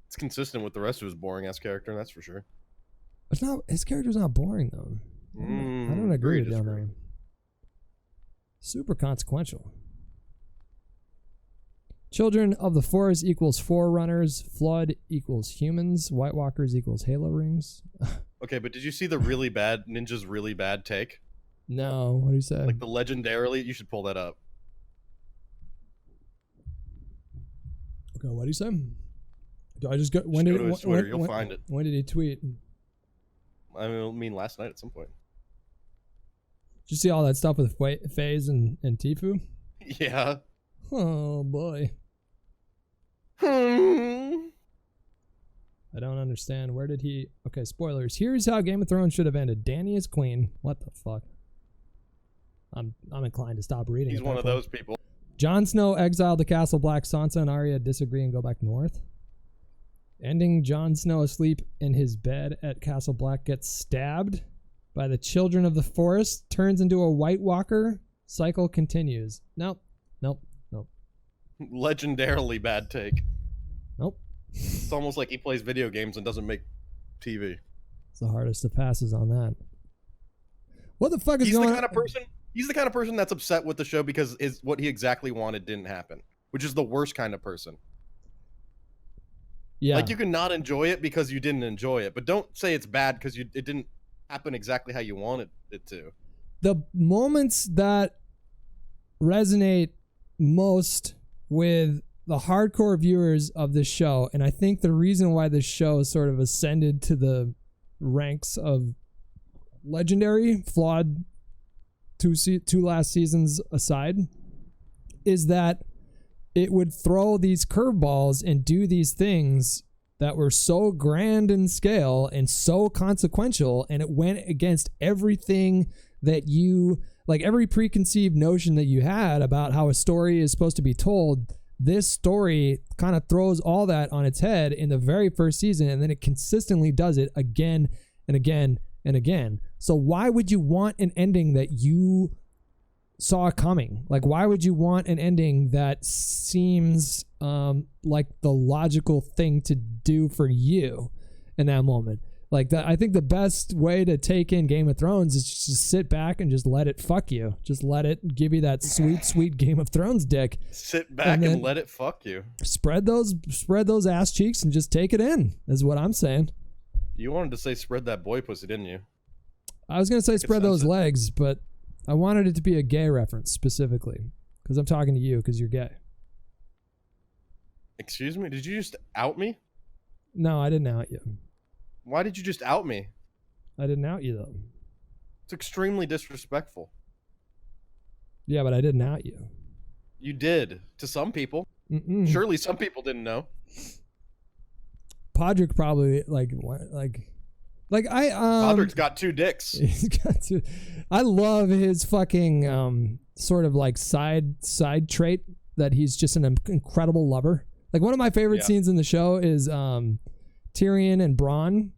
It's consistent with the rest of his boring ass character, that's for sure. It's not. His character's not boring though. I don't agree with you on that one. Super consequential. Children of the Forest equals Forerunners. Flood equals humans. White Walkers equals Halo rings. Okay, but did you see the really bad Ninja's really bad take? No, what do you say? Like the legendarily, you should pull that up. Okay, what do you say? Do I just go? Just go to his Twitter, you'll find it. When did he tweet? I mean, last night at some point. Did you see all that stuff with FaZe and Tfue? Yeah. Oh boy. Hmm. I don't understand. Where did he... Okay, spoilers. Here's how Game of Thrones should have ended. Dany is queen. What the fuck? I'm inclined to stop reading. He's one of those people. Jon Snow exiled to Castle Black. Sansa and Arya disagree and go back north. Ending Jon Snow asleep in his bed at Castle Black gets stabbed by the Children of the Forest. Turns into a White Walker. Cycle continues. Nope. Legendarily bad take. Nope. It's almost like he plays video games and doesn't make TV. It's the hardest of passes on that. What the fuck is He's going the on? kind of person. He's the kind of person that's upset with the show because what he exactly wanted didn't happen, which is the worst kind of person. Yeah. Like you can not enjoy it because you didn't enjoy it, but don't say it's bad because it didn't happen exactly how you wanted it to. The moments that resonate most with the hardcore viewers of this show, and I think the reason why this show sort of ascended to the ranks of legendary, flawed two last seasons aside, is that it would throw these curveballs and do these things that were so grand in scale and so consequential, and it went against everything that you, like every preconceived notion that you had about how a story is supposed to be told. This story kind of throws all that on its head in the very first season, and then it consistently does it again and again and again. So why would you want an ending that you saw coming? Like, why would you want an ending that seems like the logical thing to do for you in that moment? Like that, I think the best way to take in Game of Thrones is just to sit back and just let it fuck you. Just let it give you that sweet, sweet Game of Thrones dick. Sit back and let it fuck you. Spread those ass cheeks and just take it in, is what I'm saying. You wanted to say spread that boy pussy, didn't you? I was going to say spread those legs, but I wanted it to be a gay reference specifically because I'm talking to you because you're gay. Excuse me? Did you just out me? No, I didn't out you. Why did you just out me? I didn't out you, though. It's extremely disrespectful. Yeah, but I didn't out you. You did. To some people. Mm-mm. Surely some people didn't know. Podrick probably, like I, Podrick's got two dicks. He's got two. I love his fucking, sort of like side trait that he's just an incredible lover. Like one of my favorite scenes in the show is, Tyrion and Bronn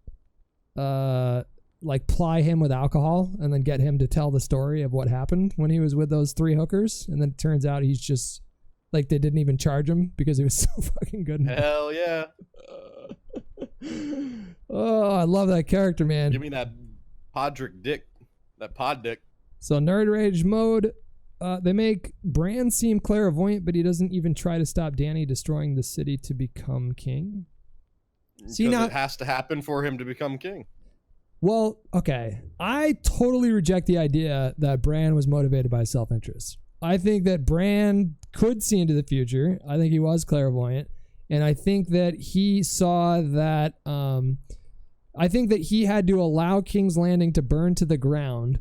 like ply him with alcohol and then get him to tell the story of what happened when he was with those 3 hookers. And then it turns out he's just like, they didn't even charge him because he was so fucking good. Hell yeah. Oh, I love that character, man. Give me that Podrick dick. That pod dick. So nerd rage mode, they make Bran seem clairvoyant, but he doesn't even try to stop Dany destroying the city to become king. See, now it has to happen for him to become king. Well, okay. I totally reject the idea that Bran was motivated by self-interest. I think that Bran could see into the future. I think he was clairvoyant. And I think that he saw that, I think that he had to allow King's Landing to burn to the ground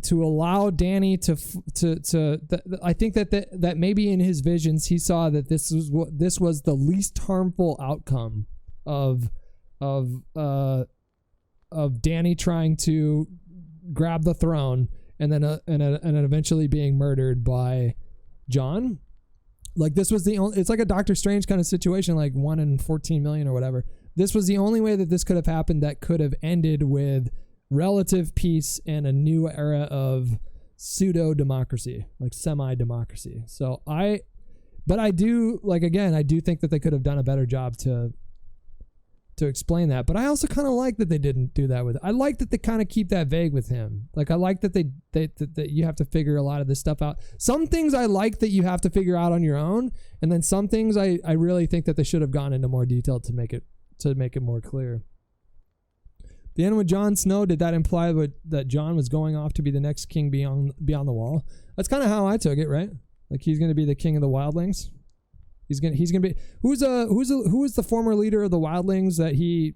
to allow Dany I think that maybe in his visions, he saw that this was the least harmful outcome of Dany trying to grab the throne and then eventually being murdered by Jon. Like, this was the only, it's like a Doctor Strange kind of situation, like 1 in 14 million or whatever. This was the only way that this could have happened that could have ended with relative peace and a new era of pseudo democracy, like semi-democracy. So but I do, like, again, I do think that they could have done a better job to explain that. But I also kind of like that they didn't do that with it. I like that they kind of keep that vague with him. Like, I like that that you have to figure a lot of this stuff out. Some things I like that you have to figure out on your own, and then some things I really think that they should have gone into more detail to make it more clear. The end with Jon Snow, did that imply that Jon was going off to be the next king beyond the wall? That's kind of how I took it, right? Like, he's going to be the king of the wildlings. He's gonna be who was the former leader of the wildlings that he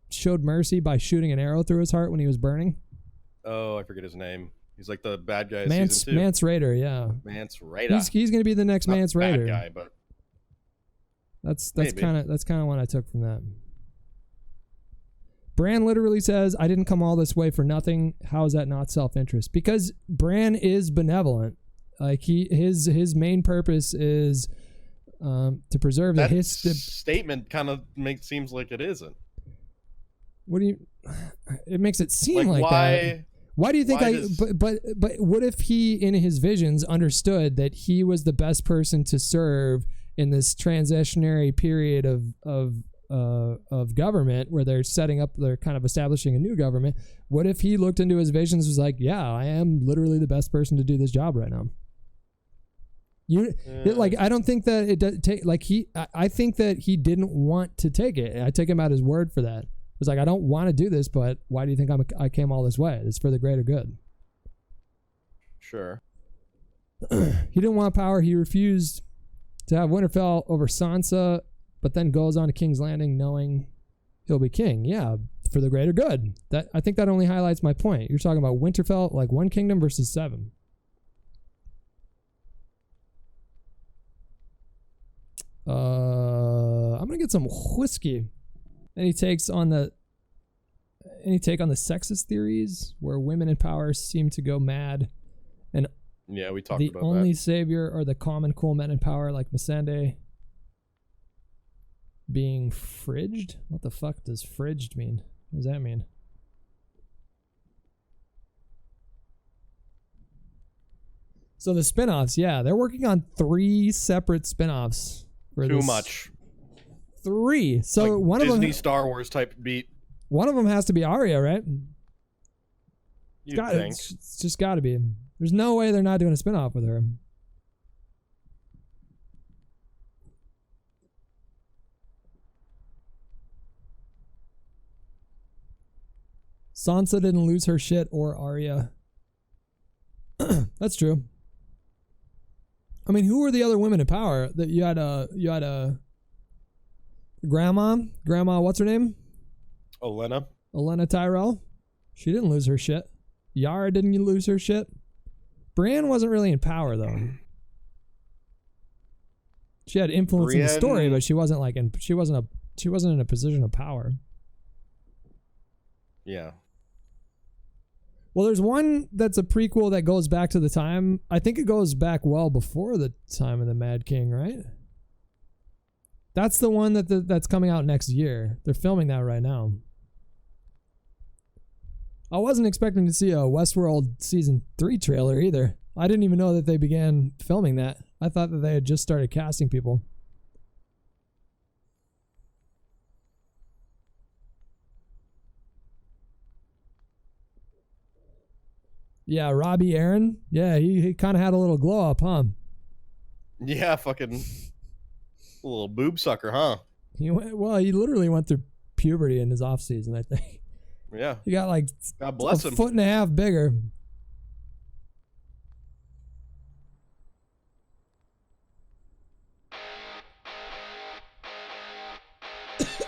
showed mercy by shooting an arrow through his heart when he was burning? Oh, I forget his name. He's like the bad guy. Mance Rayder, yeah. Mance Rayder. He's gonna be the next Mance Rayder. Bad guy, but that's kind of what I took from that. Bran literally says, "I didn't come all this way for nothing." How is that not self-interest? Because Bran is benevolent. Like, his main purpose is to preserve that the statement kind of seems like it isn't. What do you? It makes it seem like why, that. Why do you think But what if he, in his visions, understood that he was the best person to serve in this transitionary period of government where they're kind of establishing a new government? What if he looked into his visions and was like, yeah, I am literally the best person to do this job right now? I don't think that it does take, like, I think that he didn't want to take it. I take him at his word for that. It was like, I don't want to do this, but why do you think I came all this way? It's for the greater good. Sure. He didn't want power. He refused to have Winterfell over Sansa, but then goes on to King's Landing knowing he'll be king. Yeah, for the greater good. I think that only highlights my point. You're talking about Winterfell, like 1 kingdom versus 7. I'm gonna get some whiskey. Any take on the sexist theories where women in power seem to go mad, and yeah, we talked the about only that. savior are the common cool men in power like Missandei being fridged? What the fuck does fridged mean? What does that mean? So the spinoffs, yeah, they're working on 3 separate spinoffs. Too much. 3. So like one Disney of them, Star Wars type beat. One of them has to be Arya, right? You'd think. It's just got to be. There's no way they're not doing a spinoff with her. Sansa didn't lose her shit, or Arya. That's true. I mean, who were the other women in power that you had? Grandma, what's her name? Olenna Tyrell. She didn't lose her shit. Yara didn't lose her shit. Brienne wasn't really in power though. She had influence in the story, but she wasn't in a position of power. Yeah. Well, there's one that's a prequel that goes back to the time. I think it goes back well before the time of the Mad King, right? That's the one that's coming out next year. They're filming that right now. I wasn't expecting to see a Westworld season 3 trailer either. I didn't even know that they began filming that. I thought that they had just started casting people. Yeah, Robbie Aaron. Yeah, he kind of had a little glow up, huh? Yeah, fucking little boob sucker, huh? He literally went through puberty in his off season, I think. Yeah. He got like God bless a him. foot and a half bigger.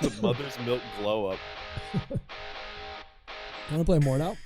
The mother's milk glow up. Want to play more now?